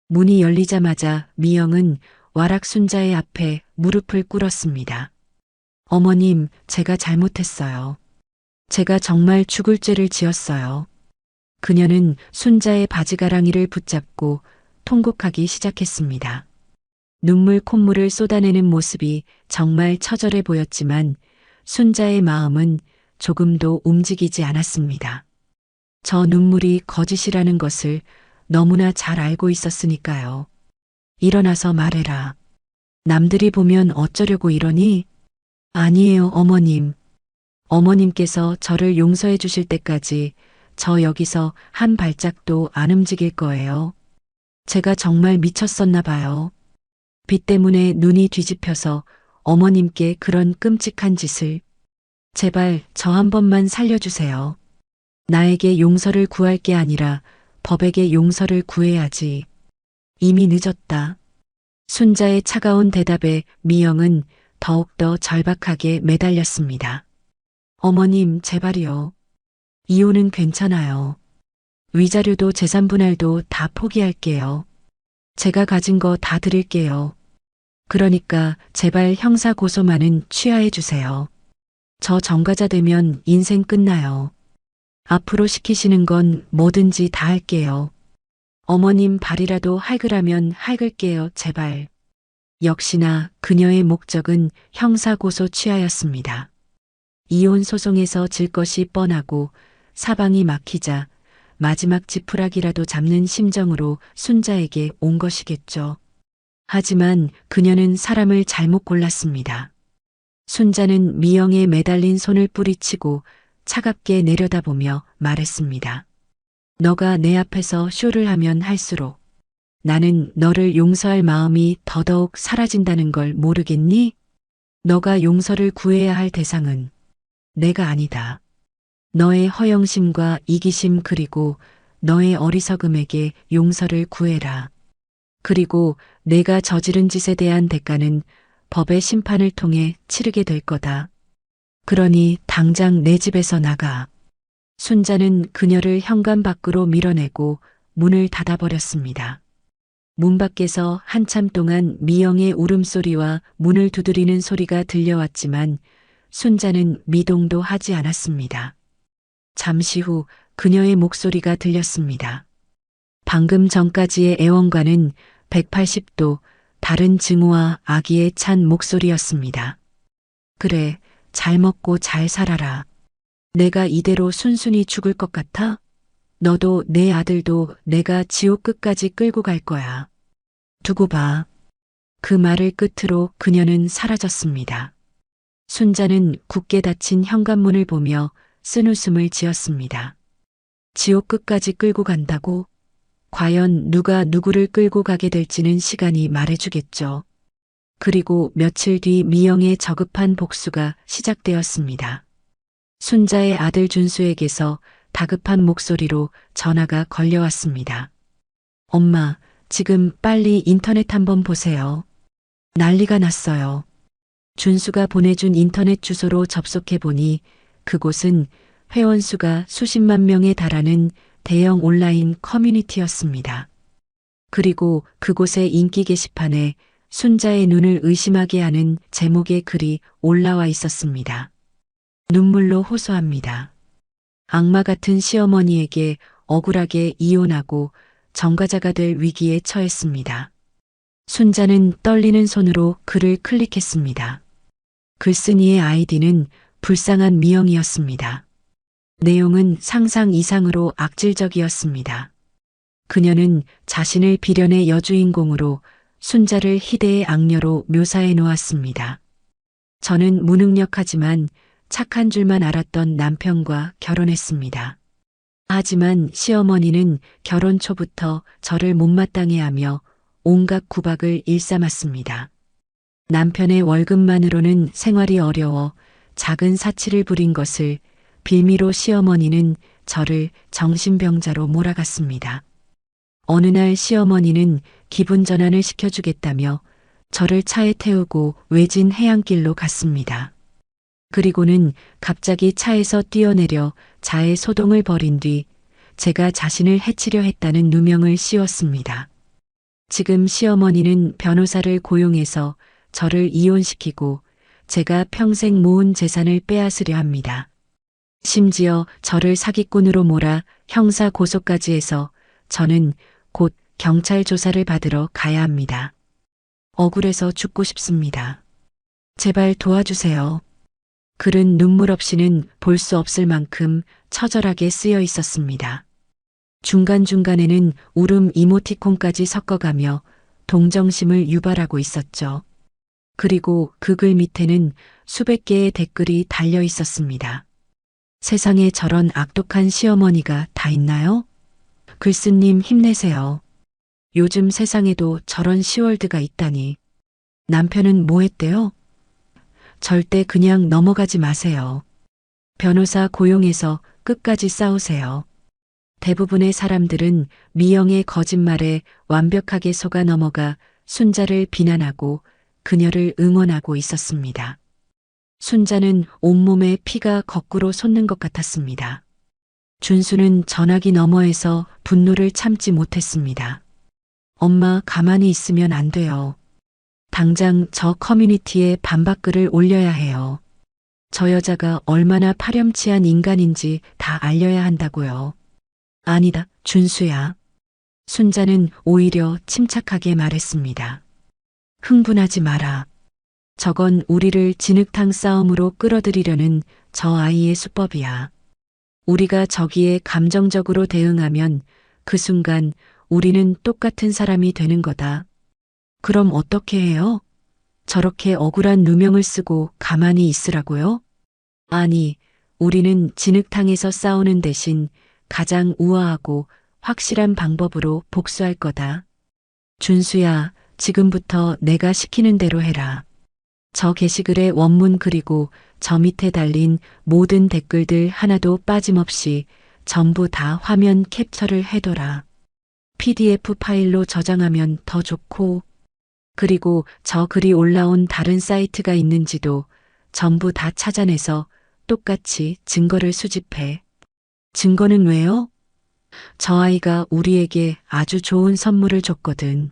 문이 열리자마자 미영은 와락 순자의 앞에 무릎을 꿇었습니다. 어머님, 제가 잘못했어요. 제가 정말 죽을 죄를 지었어요. 그녀는 순자의 바지가랑이를 붙잡고 통곡하기 시작했습니다. 눈물 콧물을 쏟아내는 모습이 정말 처절해 보였지만 순자의 마음은 조금도 움직이지 않았습니다. 저 눈물이 거짓이라는 것을 너무나 잘 알고 있었으니까요. 일어나서 말해라. 남들이 보면 어쩌려고 이러니? 아니에요, 어머님. 어머님께서 저를 용서해 주실 때까지 저 여기서 한 발짝도 안 움직일 거예요. 제가 정말 미쳤었나 봐요. 빚 때문에 눈이 뒤집혀서 어머님께 그런 끔찍한 짓을. 제발 저 한 번만 살려주세요. 나에게 용서를 구할 게 아니라 법에게 용서를 구해야지. 이미 늦었다. 순자의 차가운 대답에 미영은 더욱더 절박하게 매달렸습니다. 어머님, 제발이요. 이혼은 괜찮아요. 위자료도 재산 분할도 다 포기할게요. 제가 가진 거 다 드릴게요. 그러니까 제발 형사 고소만은 취하해 주세요. 저 전과자 되면 인생 끝나요. 앞으로 시키시는 건 뭐든지 다 할게요. 어머님 발이라도 할그라면 할글게요, 제발. 역시나 그녀의 목적은 형사 고소 취하였습니다. 이혼 소송에서 질 것이 뻔하고 사방이 막히자 마지막 지푸라기라도 잡는 심정으로 순자에게 온 것이겠죠. 하지만 그녀는 사람을 잘못 골랐습니다. 순자는 미영에 매달린 손을 뿌리치고 차갑게 내려다보며 말했습니다. 너가 내 앞에서 쇼를 하면 할수록 나는 너를 용서할 마음이 더더욱 사라진다는 걸 모르겠니? 너가 용서를 구해야 할 대상은 내가 아니다. 너의 허영심과 이기심 그리고 너의 어리석음에게 용서를 구해라. 그리고 내가 저지른 짓에 대한 대가는 법의 심판을 통해 치르게 될 거다. 그러니 당장 내 집에서 나가. 순자는 그녀를 현관 밖으로 밀어내고 문을 닫아버렸습니다. 문 밖에서 한참 동안 미영의 울음소리와 문을 두드리는 소리가 들려왔지만 순자는 미동도 하지 않았습니다. 잠시 후 그녀의 목소리가 들렸습니다. 방금 전까지의 애원과는 180도 다른 증오와 악의에 찬 목소리였습니다. 그래, 잘 먹고 잘 살아라. 내가 이대로 순순히 죽을 것 같아? 너도 내 아들도 내가 지옥 끝까지 끌고 갈 거야. 두고 봐. 그 말을 끝으로 그녀는 사라졌습니다. 순자는 굳게 닫힌 현관문을 보며 쓴웃음을 지었습니다. 지옥 끝까지 끌고 간다고? 과연 누가 누구를 끌고 가게 될지는 시간이 말해주겠죠. 그리고 며칠 뒤 미영의 저급한 복수가 시작되었습니다. 순자의 아들 준수에게서 다급한 목소리로 전화가 걸려왔습니다. 엄마, 지금 빨리 인터넷 한번 보세요. 난리가 났어요. 준수가 보내준 인터넷 주소로 접속해 보니 그곳은 회원수가 수십만 명에 달하는 대형 온라인 커뮤니티였습니다. 그리고 그곳의 인기 게시판에 순자의 눈을 의심하게 하는 제목의 글이 올라와 있었습니다. 눈물로 호소합니다. 악마 같은 시어머니에게 억울하게 이혼하고 전과자가 될 위기에 처했습니다. 순자는 떨리는 손으로 글을 클릭했습니다. 글쓴이의 아이디는 불쌍한 미영이었습니다. 내용은 상상 이상으로 악질적이었습니다. 그녀는 자신을 비련의 여주인공으로 순자를 희대의 악녀로 묘사해 놓았습니다. 저는 무능력하지만 착한 줄만 알았던 남편과 결혼했습니다. 하지만 시어머니는 결혼 초부터 저를 못마땅해 하며 온갖 구박을 일삼았습니다. 남편의 월급만으로는 생활이 어려워 작은 사치를 부린 것을 빌미로 시어머니는 저를 정신병자로 몰아갔습니다. 어느 날 시어머니는 기분 전환을 시켜주겠다며 저를 차에 태우고 외진 해안길로 갔습니다. 그리고는 갑자기 차에서 뛰어내려 자해 소동을 벌인 뒤 제가 자신을 해치려 했다는 누명을 씌웠습니다. 지금 시어머니는 변호사를 고용해서 저를 이혼시키고 제가 평생 모은 재산을 빼앗으려 합니다. 심지어 저를 사기꾼으로 몰아 형사 고소까지 해서 저는 곧 경찰 조사를 받으러 가야 합니다. 억울해서 죽고 싶습니다. 제발 도와주세요. 글은 눈물 없이는 볼 수 없을 만큼 처절하게 쓰여 있었습니다. 중간중간에는 울음 이모티콘까지 섞어가며 동정심을 유발하고 있었죠. 그리고 그 글 밑에는 수백 개의 댓글이 달려 있었습니다. 세상에 저런 악독한 시어머니가 다 있나요? 글쓴님 힘내세요. 요즘 세상에도 저런 시월드가 있다니. 남편은 뭐 했대요? 절대 그냥 넘어가지 마세요. 변호사 고용해서 끝까지 싸우세요. 대부분의 사람들은 미영의 거짓말에 완벽하게 속아 넘어가 순자를 비난하고 그녀를 응원하고 있었습니다. 순자는 온몸에 피가 거꾸로 솟는 것 같았습니다. 준수는 전화기 너머에서 분노를 참지 못했습니다. 엄마 가만히 있으면 안 돼요. 당장 저 커뮤니티에 반박글을 올려야 해요. 저 여자가 얼마나 파렴치한 인간인지 다 알려야 한다고요. 아니다, 준수야. 순자는 오히려 침착하게 말했습니다. 흥분하지 마라. 저건 우리를 진흙탕 싸움으로 끌어들이려는 저 아이의 수법이야. 우리가 저기에 감정적으로 대응하면 그 순간 우리는 똑같은 사람이 되는 거다. 그럼 어떻게 해요? 저렇게 억울한 누명을 쓰고 가만히 있으라고요? 아니, 우리는 진흙탕에서 싸우는 대신 가장 우아하고 확실한 방법으로 복수할 거다. 준수야, 지금부터 내가 시키는 대로 해라. 저 게시글의 원문 그리고 저 밑에 달린 모든 댓글들 하나도 빠짐없이 전부 다 화면 캡처를 해둬라. PDF 파일로 저장하면 더 좋고, 그리고 저 글이 올라온 다른 사이트가 있는지도 전부 다 찾아내서 똑같이 증거를 수집해. 증거는 왜요? 저 아이가 우리에게 아주 좋은 선물을 줬거든.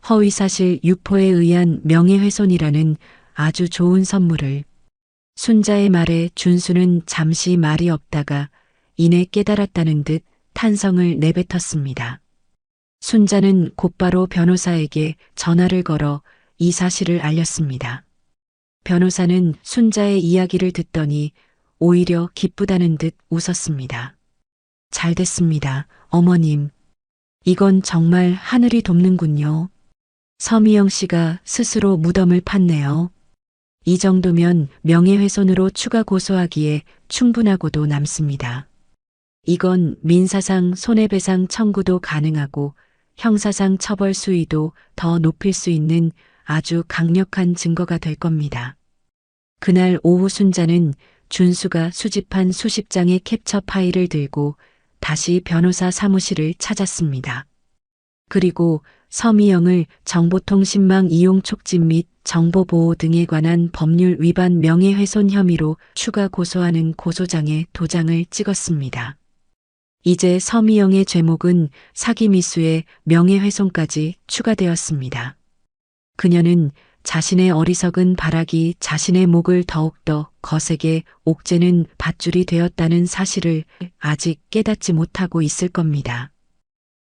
허위사실 유포에 의한 명예훼손이라는 아주 좋은 선물을. 순자의 말에 준수는 잠시 말이 없다가 이내 깨달았다는 듯 탄성을 내뱉었습니다. 순자는 곧바로 변호사에게 전화를 걸어 이 사실을 알렸습니다. 변호사는 순자의 이야기를 듣더니 오히려 기쁘다는 듯 웃었습니다. 잘 됐습니다, 어머님. 이건 정말 하늘이 돕는군요. 서미영 씨가 스스로 무덤을 팠네요. 이 정도면 명예훼손으로 추가 고소하기에 충분하고도 남습니다. 이건 민사상 손해배상 청구도 가능하고 형사상 처벌 수위도 더 높일 수 있는 아주 강력한 증거가 될 겁니다. 그날 오후 순자는 준수가 수집한 수십 장의 캡처 파일을 들고 다시 변호사 사무실을 찾았습니다. 그리고 서미영을 정보통신망 이용 촉진 및 정보보호 등에 관한 법률 위반 명예훼손 혐의로 추가 고소하는 고소장에 도장을 찍었습니다. 이제 서미영의 죄목은 사기 미수에 명예훼손까지 추가되었습니다. 그녀는 자신의 어리석은 발악이 자신의 목을 더욱더 거세게 옥죄는 밧줄이 되었다는 사실을 아직 깨닫지 못하고 있을 겁니다.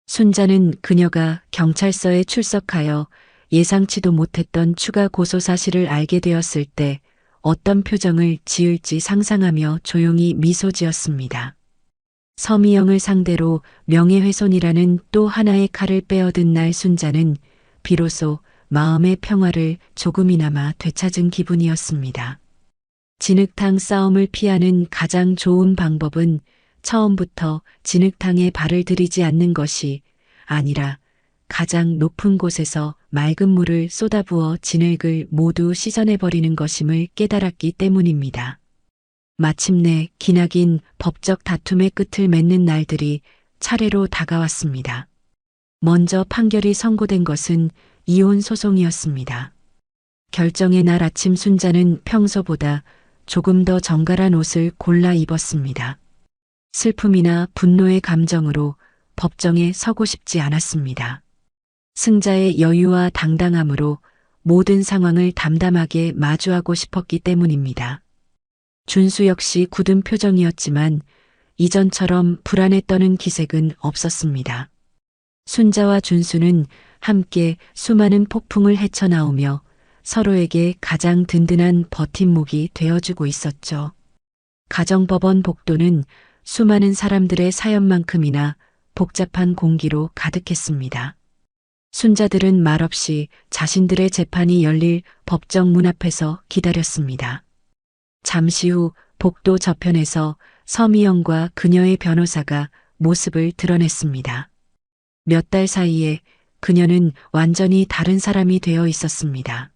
순자는 그녀가 경찰서에 출석하여 예상치도 못했던 추가 고소 사실을 알게 되었을 때 어떤 표정을 지을지 상상하며 조용히 미소 지었습니다. 서미영을 상대로 명예훼손이라는 또 하나의 칼을 빼어든 날 순자는 비로소 마음의 평화를 조금이나마 되찾은 기분이었습니다. 진흙탕 싸움을 피하는 가장 좋은 방법은 처음부터 진흙탕에 발을 들이지 않는 것이 아니라 가장 높은 곳에서 맑은 물을 쏟아부어 진흙을 모두 씻어내버리는 것임을 깨달았기 때문입니다. 마침내 기나긴 법적 다툼의 끝을 맺는 날들이 차례로 다가왔습니다. 먼저 판결이 선고된 것은 이혼 소송이었습니다. 결정의 날 아침 순자는 평소보다 조금 더 정갈한 옷을 골라 입었습니다. 슬픔이나 분노의 감정으로 법정에 서고 싶지 않았습니다. 승자의 여유와 당당함으로 모든 상황을 담담하게 마주하고 싶었기 때문입니다. 준수 역시 굳은 표정이었지만 이전처럼 불안에 떠는 기색은 없었습니다. 순자와 준수는 함께 수많은 폭풍을 헤쳐나오며 서로에게 가장 든든한 버팀목이 되어주고 있었죠. 가정법원 복도는 수많은 사람들의 사연만큼이나 복잡한 공기로 가득했습니다. 순자들은 말없이 자신들의 재판이 열릴 법정 문 앞에서 기다렸습니다. 잠시 후 복도 저편에서 서미영과 그녀의 변호사가 모습을 드러냈습니다. 몇 달 사이에 그녀는 완전히 다른 사람이 되어 있었습니다.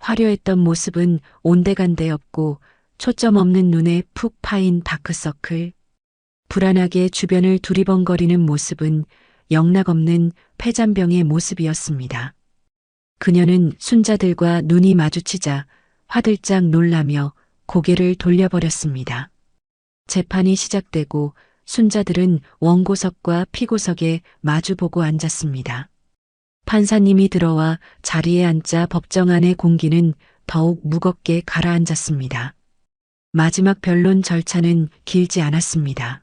화려했던 모습은 온데간데 없고 초점 없는 눈에 푹 파인 다크서클, 불안하게 주변을 두리번거리는 모습은 영락없는 폐잔병의 모습이었습니다. 그녀는 순자들과 눈이 마주치자 화들짝 놀라며 고개를 돌려버렸습니다. 재판이 시작되고 순자들은 원고석과 피고석에 마주보고 앉았습니다. 판사님이 들어와 자리에 앉자 법정 안의 공기는 더욱 무겁게 가라앉았습니다. 마지막 변론 절차는 길지 않았습니다.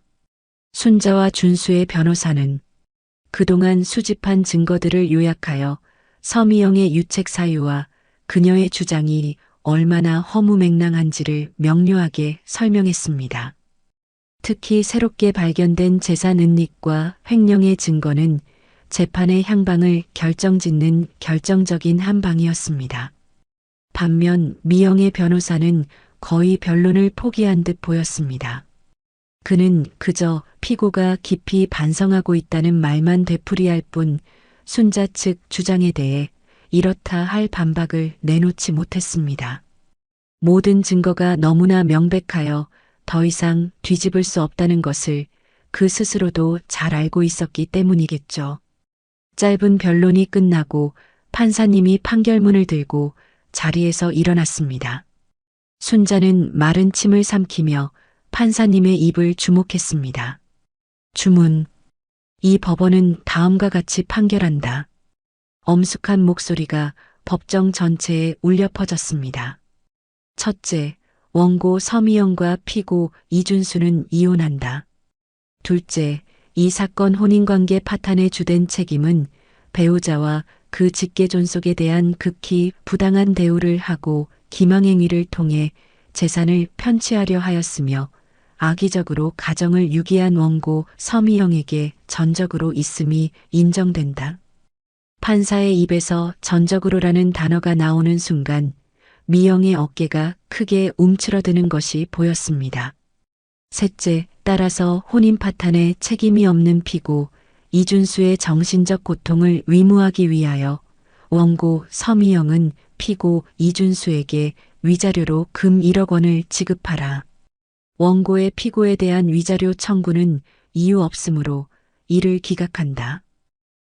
순자와 준수의 변호사는 그동안 수집한 증거들을 요약하여 서미영의 유책 사유와 그녀의 주장이 얼마나 허무맹랑한지를 명료하게 설명했습니다. 특히 새롭게 발견된 재산 은닉과 횡령의 증거는 재판의 향방을 결정짓는 결정적인 한 방이었습니다. 반면 미영의 변호사는 거의 변론을 포기한 듯 보였습니다. 그는 그저 피고가 깊이 반성하고 있다는 말만 되풀이할 뿐 순자 측 주장에 대해 이렇다 할 반박을 내놓지 못했습니다. 모든 증거가 너무나 명백하여 더 이상 뒤집을 수 없다는 것을 그 스스로도 잘 알고 있었기 때문이겠죠. 짧은 변론이 끝나고 판사님이 판결문을 들고 자리에서 일어났습니다. 순자는 마른 침을 삼키며 판사님의 입을 주목했습니다. 주문. 이 법원은 다음과 같이 판결한다. 엄숙한 목소리가 법정 전체에 울려 퍼졌습니다. 첫째, 원고 서미영과 피고 이준수는 이혼한다. 둘째, 이 사건 혼인관계 파탄의 주된 책임은 배우자와 그 직계존속에 대한 극히 부당한 대우를 하고 기망행위를 통해 재산을 편취하려 하였으며 악의적으로 가정을 유기한 원고 서미영에게 전적으로 있음이 인정된다. 판사의 입에서 전적으로라는 단어가 나오는 순간 미영의 어깨가 크게 움츠러드는 것이 보였습니다. 셋째, 따라서 혼인 파탄에 책임이 없는 피고 이준수의 정신적 고통을 위무하기 위하여 원고 서미영은 피고 이준수에게 위자료로 금 1억 원을 지급하라. 원고의 피고에 대한 위자료 청구는 이유 없으므로 이를 기각한다.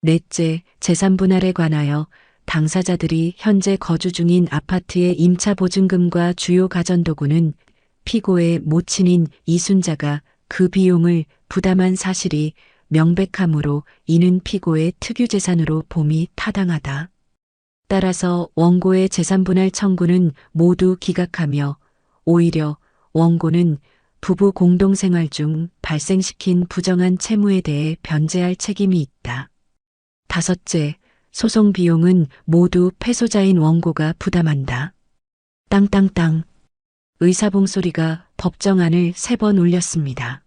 넷째, 재산 분할에 관하여 당사자들이 현재 거주 중인 아파트의 임차 보증금과 주요 가전도구는 피고의 모친인 이순자가 그 비용을 부담한 사실이 명백하므로 이는 피고의 특유재산으로 봄이 타당하다. 따라서 원고의 재산분할 청구는 모두 기각하며 오히려 원고는 부부 공동생활 중 발생시킨 부정한 채무에 대해 변제할 책임이 있다. 다섯째, 소송 비용은 모두 패소자인 원고가 부담한다. 땅땅땅. 의사봉 소리가 법정 안을 3번 울렸습니다.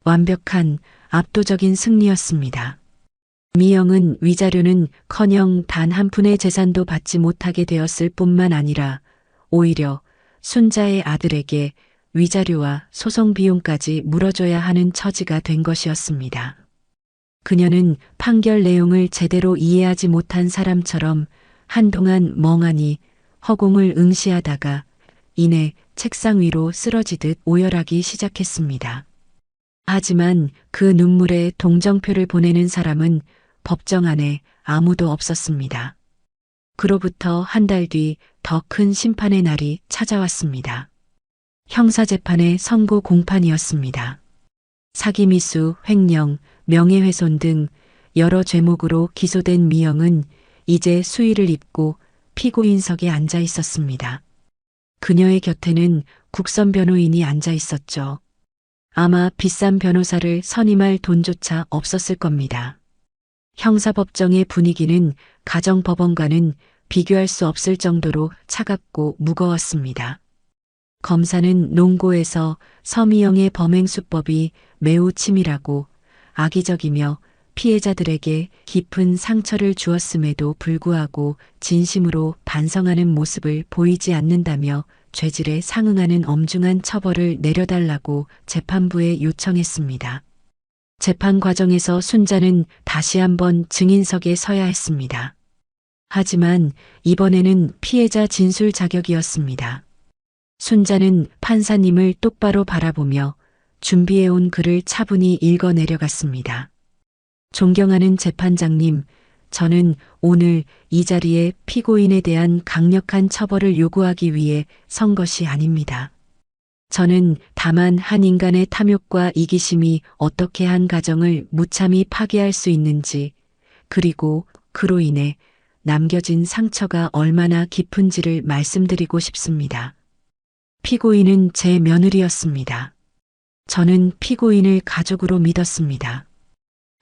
완벽한 압도적인 승리였습니다. 미영은 위자료는커녕 단 한 푼의 재산도 받지 못하게 되었을 뿐만 아니라 오히려 순자의 아들에게 위자료와 소송 비용까지 물어줘야 하는 처지가 된 것이었습니다. 그녀는 판결 내용을 제대로 이해하지 못한 사람처럼 한동안 멍하니 허공을 응시하다가 이내 책상 위로 쓰러지듯 오열하기 시작했습니다. 하지만 그 눈물에 동정표를 보내는 사람은 법정 안에 아무도 없었습니다. 그로부터 한 달 뒤 더 큰 심판의 날이 찾아왔습니다. 형사재판의 선고 공판이었습니다. 사기미수, 횡령, 명예훼손 등 여러 죄목으로 기소된 미영은 이제 수의를 입고 피고인석에 앉아 있었습니다. 그녀의 곁에는 국선 변호인이 앉아 있었죠. 아마 비싼 변호사를 선임할 돈조차 없었을 겁니다. 형사법정의 분위기는 가정법원과는 비교할 수 없을 정도로 차갑고 무거웠습니다. 검사는 논고에서 서미영의 범행 수법이 매우 치밀하고 악의적이며 피해자들에게 깊은 상처를 주었음에도 불구하고 진심으로 반성하는 모습을 보이지 않는다며 죄질에 상응하는 엄중한 처벌을 내려달라고 재판부에 요청했습니다. 재판 과정에서 순자는 다시 한번 증인석에 서야 했습니다. 하지만 이번에는 피해자 진술 자격이었습니다. 순자는 판사님을 똑바로 바라보며 준비해온 글을 차분히 읽어 내려갔습니다. 존경하는 재판장님, 저는 오늘 이 자리에 피고인에 대한 강력한 처벌을 요구하기 위해 선 것이 아닙니다. 저는 다만 한 인간의 탐욕과 이기심이 어떻게 한 가정을 무참히 파괴할 수 있는지, 그리고 그로 인해 남겨진 상처가 얼마나 깊은지를 말씀드리고 싶습니다. 피고인은 제 며느리였습니다. 저는 피고인을 가족으로 믿었습니다.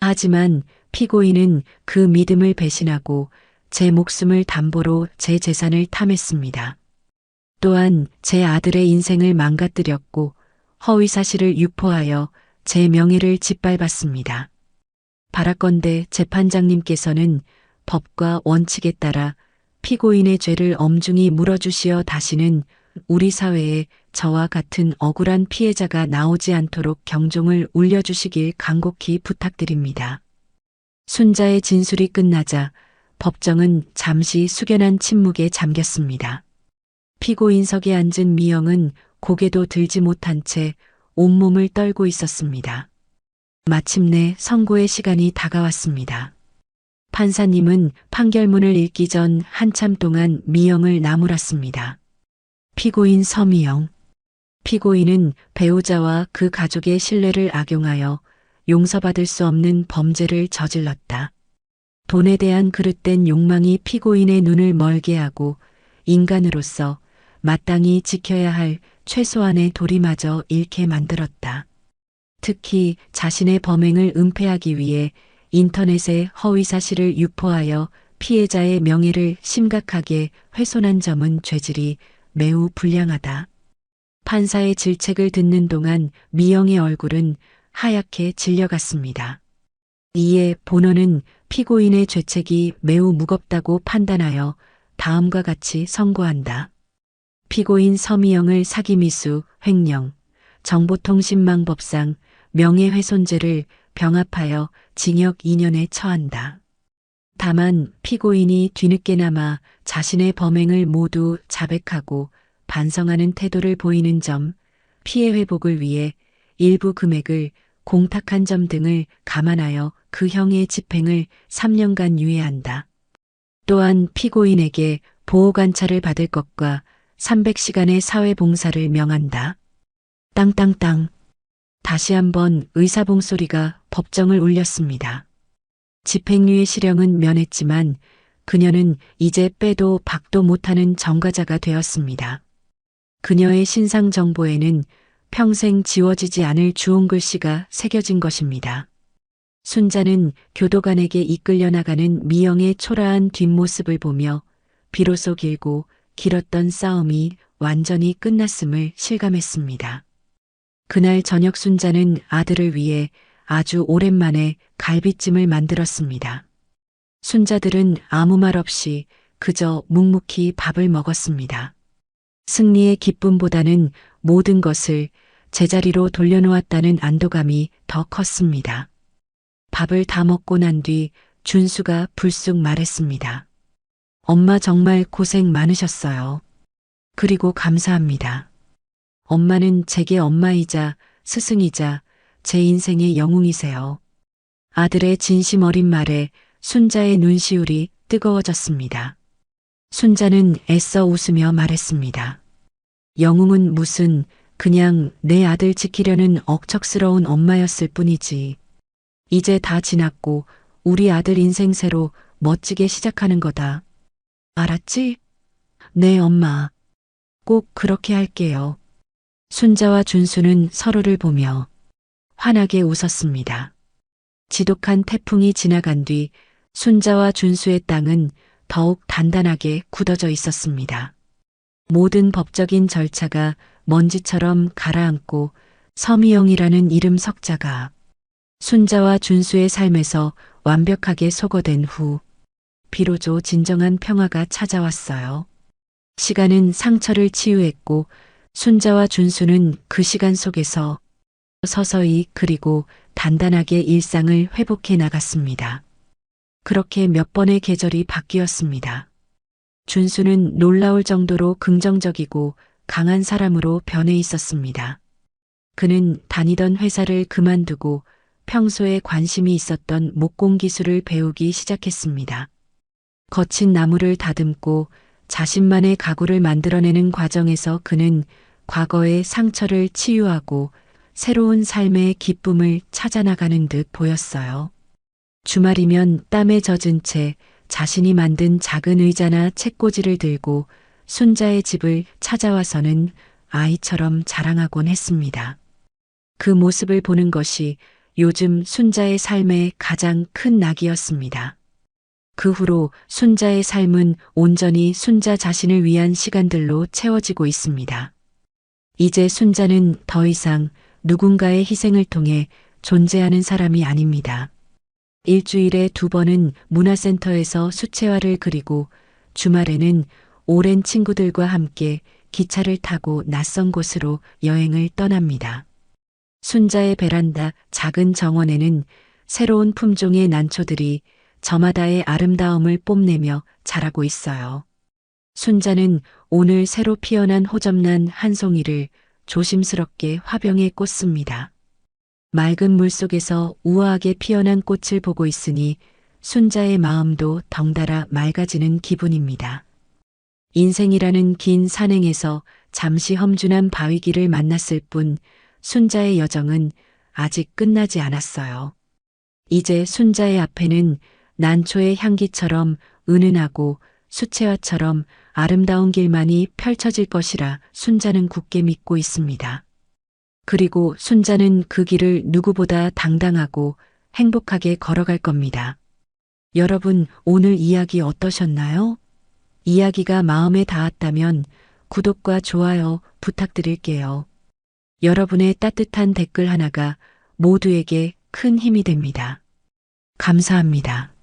하지만 피고인은 그 믿음을 배신하고 제 목숨을 담보로 제 재산을 탐했습니다. 또한 제 아들의 인생을 망가뜨렸고 허위 사실을 유포하여 제 명예를 짓밟았습니다. 바라건대 재판장님께서는 법과 원칙에 따라 피고인의 죄를 엄중히 물어주시어 다시는 우리 사회에 저와 같은 억울한 피해자가 나오지 않도록 경종을 울려주시길 간곡히 부탁드립니다. 순자의 진술이 끝나자 법정은 잠시 숙연한 침묵에 잠겼습니다. 피고인석에 앉은 미영은 고개도 들지 못한 채 온몸을 떨고 있었습니다. 마침내 선고의 시간이 다가왔습니다. 판사님은 판결문을 읽기 전 한참 동안 미영을 나무랐습니다. 피고인 서미영. 피고인은 배우자와 그 가족의 신뢰를 악용하여 용서받을 수 없는 범죄를 저질렀다. 돈에 대한 그릇된 욕망이 피고인의 눈을 멀게 하고 인간으로서 마땅히 지켜야 할 최소한의 도리마저 잃게 만들었다. 특히 자신의 범행을 은폐하기 위해 인터넷에 허위 사실을 유포하여 피해자의 명예를 심각하게 훼손한 점은 죄질이 매우 불량하다. 판사의 질책을 듣는 동안 미영의 얼굴은 하얗게 질려갔습니다. 이에 본원은 피고인의 죄책이 매우 무겁다고 판단하여 다음과 같이 선고한다. 피고인 서미영을 사기미수, 횡령, 정보통신망법상 명예훼손죄를 병합하여 징역 2년에 처한다. 다만 피고인이 뒤늦게나마 자신의 범행을 모두 자백하고 반성하는 태도를 보이는 점, 피해 회복을 위해 일부 금액을 공탁한 점 등을 감안하여 그 형의 집행을 3년간 유예한다. 또한 피고인에게 보호관찰을 받을 것과 300시간의 사회봉사를 명한다. 땅땅땅. 다시 한번 의사봉 소리가 법정을 울렸습니다. 집행유예 실형은 면했지만 그녀는 이제 빼도 박도 못하는 전과자가 되었습니다. 그녀의 신상 정보에는 평생 지워지지 않을 주홍 글씨가 새겨진 것입니다. 순자는 교도관에게 이끌려 나가는 미영의 초라한 뒷모습을 보며 비로소 길고 길었던 싸움이 완전히 끝났음을 실감했습니다. 그날 저녁 순자는 아들을 위해 아주 오랜만에 갈비찜을 만들었습니다. 순자들은 아무 말 없이 그저 묵묵히 밥을 먹었습니다. 승리의 기쁨보다는 모든 것을 제자리로 돌려놓았다는 안도감이 더 컸습니다. 밥을 다 먹고 난 뒤 준수가 불쑥 말했습니다. 엄마 정말 고생 많으셨어요. 그리고 감사합니다. 엄마는 제게 엄마이자 스승이자 제 인생의 영웅이세요. 아들의 진심 어린 말에 순자의 눈시울이 뜨거워졌습니다. 순자는 애써 웃으며 말했습니다. 영웅은 무슨 그냥 내 아들 지키려는 억척스러운 엄마였을 뿐이지. 이제 다 지났고 우리 아들 인생 새로 멋지게 시작하는 거다. 알았지? 네, 엄마. 꼭 그렇게 할게요. 순자와 준수는 서로를 보며 환하게 웃었습니다. 지독한 태풍이 지나간 뒤 순자와 준수의 땅은 더욱 단단하게 굳어져 있었습니다. 모든 법적인 절차가 먼지처럼 가라앉고 서미영이라는 이름 석자가 순자와 준수의 삶에서 완벽하게 소거된 후 비로소 진정한 평화가 찾아왔어요. 시간은 상처를 치유했고 순자와 준수는 그 시간 속에서 서서히 그리고 단단하게 일상을 회복해 나갔습니다. 그렇게 몇 번의 계절이 바뀌었습니다. 준수는 놀라울 정도로 긍정적이고 강한 사람으로 변해 있었습니다. 그는 다니던 회사를 그만두고 평소에 관심이 있었던 목공 기술을 배우기 시작했습니다. 거친 나무를 다듬고 자신만의 가구를 만들어내는 과정에서 그는 과거의 상처를 치유하고 새로운 삶의 기쁨을 찾아나가는 듯 보였어요. 주말이면 땀에 젖은 채 자신이 만든 작은 의자나 책꽂이를 들고 순자의 집을 찾아와서는 아이처럼 자랑하곤 했습니다. 그 모습을 보는 것이 요즘 순자의 삶의 가장 큰 낙이었습니다. 그 후로 순자의 삶은 온전히 순자 자신을 위한 시간들로 채워지고 있습니다. 이제 순자는 더 이상 누군가의 희생을 통해 존재하는 사람이 아닙니다. 일주일에 2번은 문화센터에서 수채화를 그리고 주말에는 오랜 친구들과 함께 기차를 타고 낯선 곳으로 여행을 떠납니다. 순자의 베란다 작은 정원에는 새로운 품종의 난초들이 저마다의 아름다움을 뽐내며 자라고 있어요. 순자는 오늘 새로 피어난 호접난 한 송이를 조심스럽게 화병에 꽂습니다. 맑은 물속에서 우아하게 피어난 꽃을 보고 있으니 순자의 마음도 덩달아 맑아지는 기분입니다. 인생이라는 긴 산행에서 잠시 험준한 바위길을 만났을 뿐 순자의 여정은 아직 끝나지 않았어요. 이제 순자의 앞에는 난초의 향기처럼 은은하고 수채화처럼 아름다운 길만이 펼쳐질 것이라 순자는 굳게 믿고 있습니다. 그리고 순자는 그 길을 누구보다 당당하고 행복하게 걸어갈 겁니다. 여러분, 오늘 이야기 어떠셨나요? 이야기가 마음에 닿았다면 구독과 좋아요 부탁드릴게요. 여러분의 따뜻한 댓글 하나가 모두에게 큰 힘이 됩니다. 감사합니다.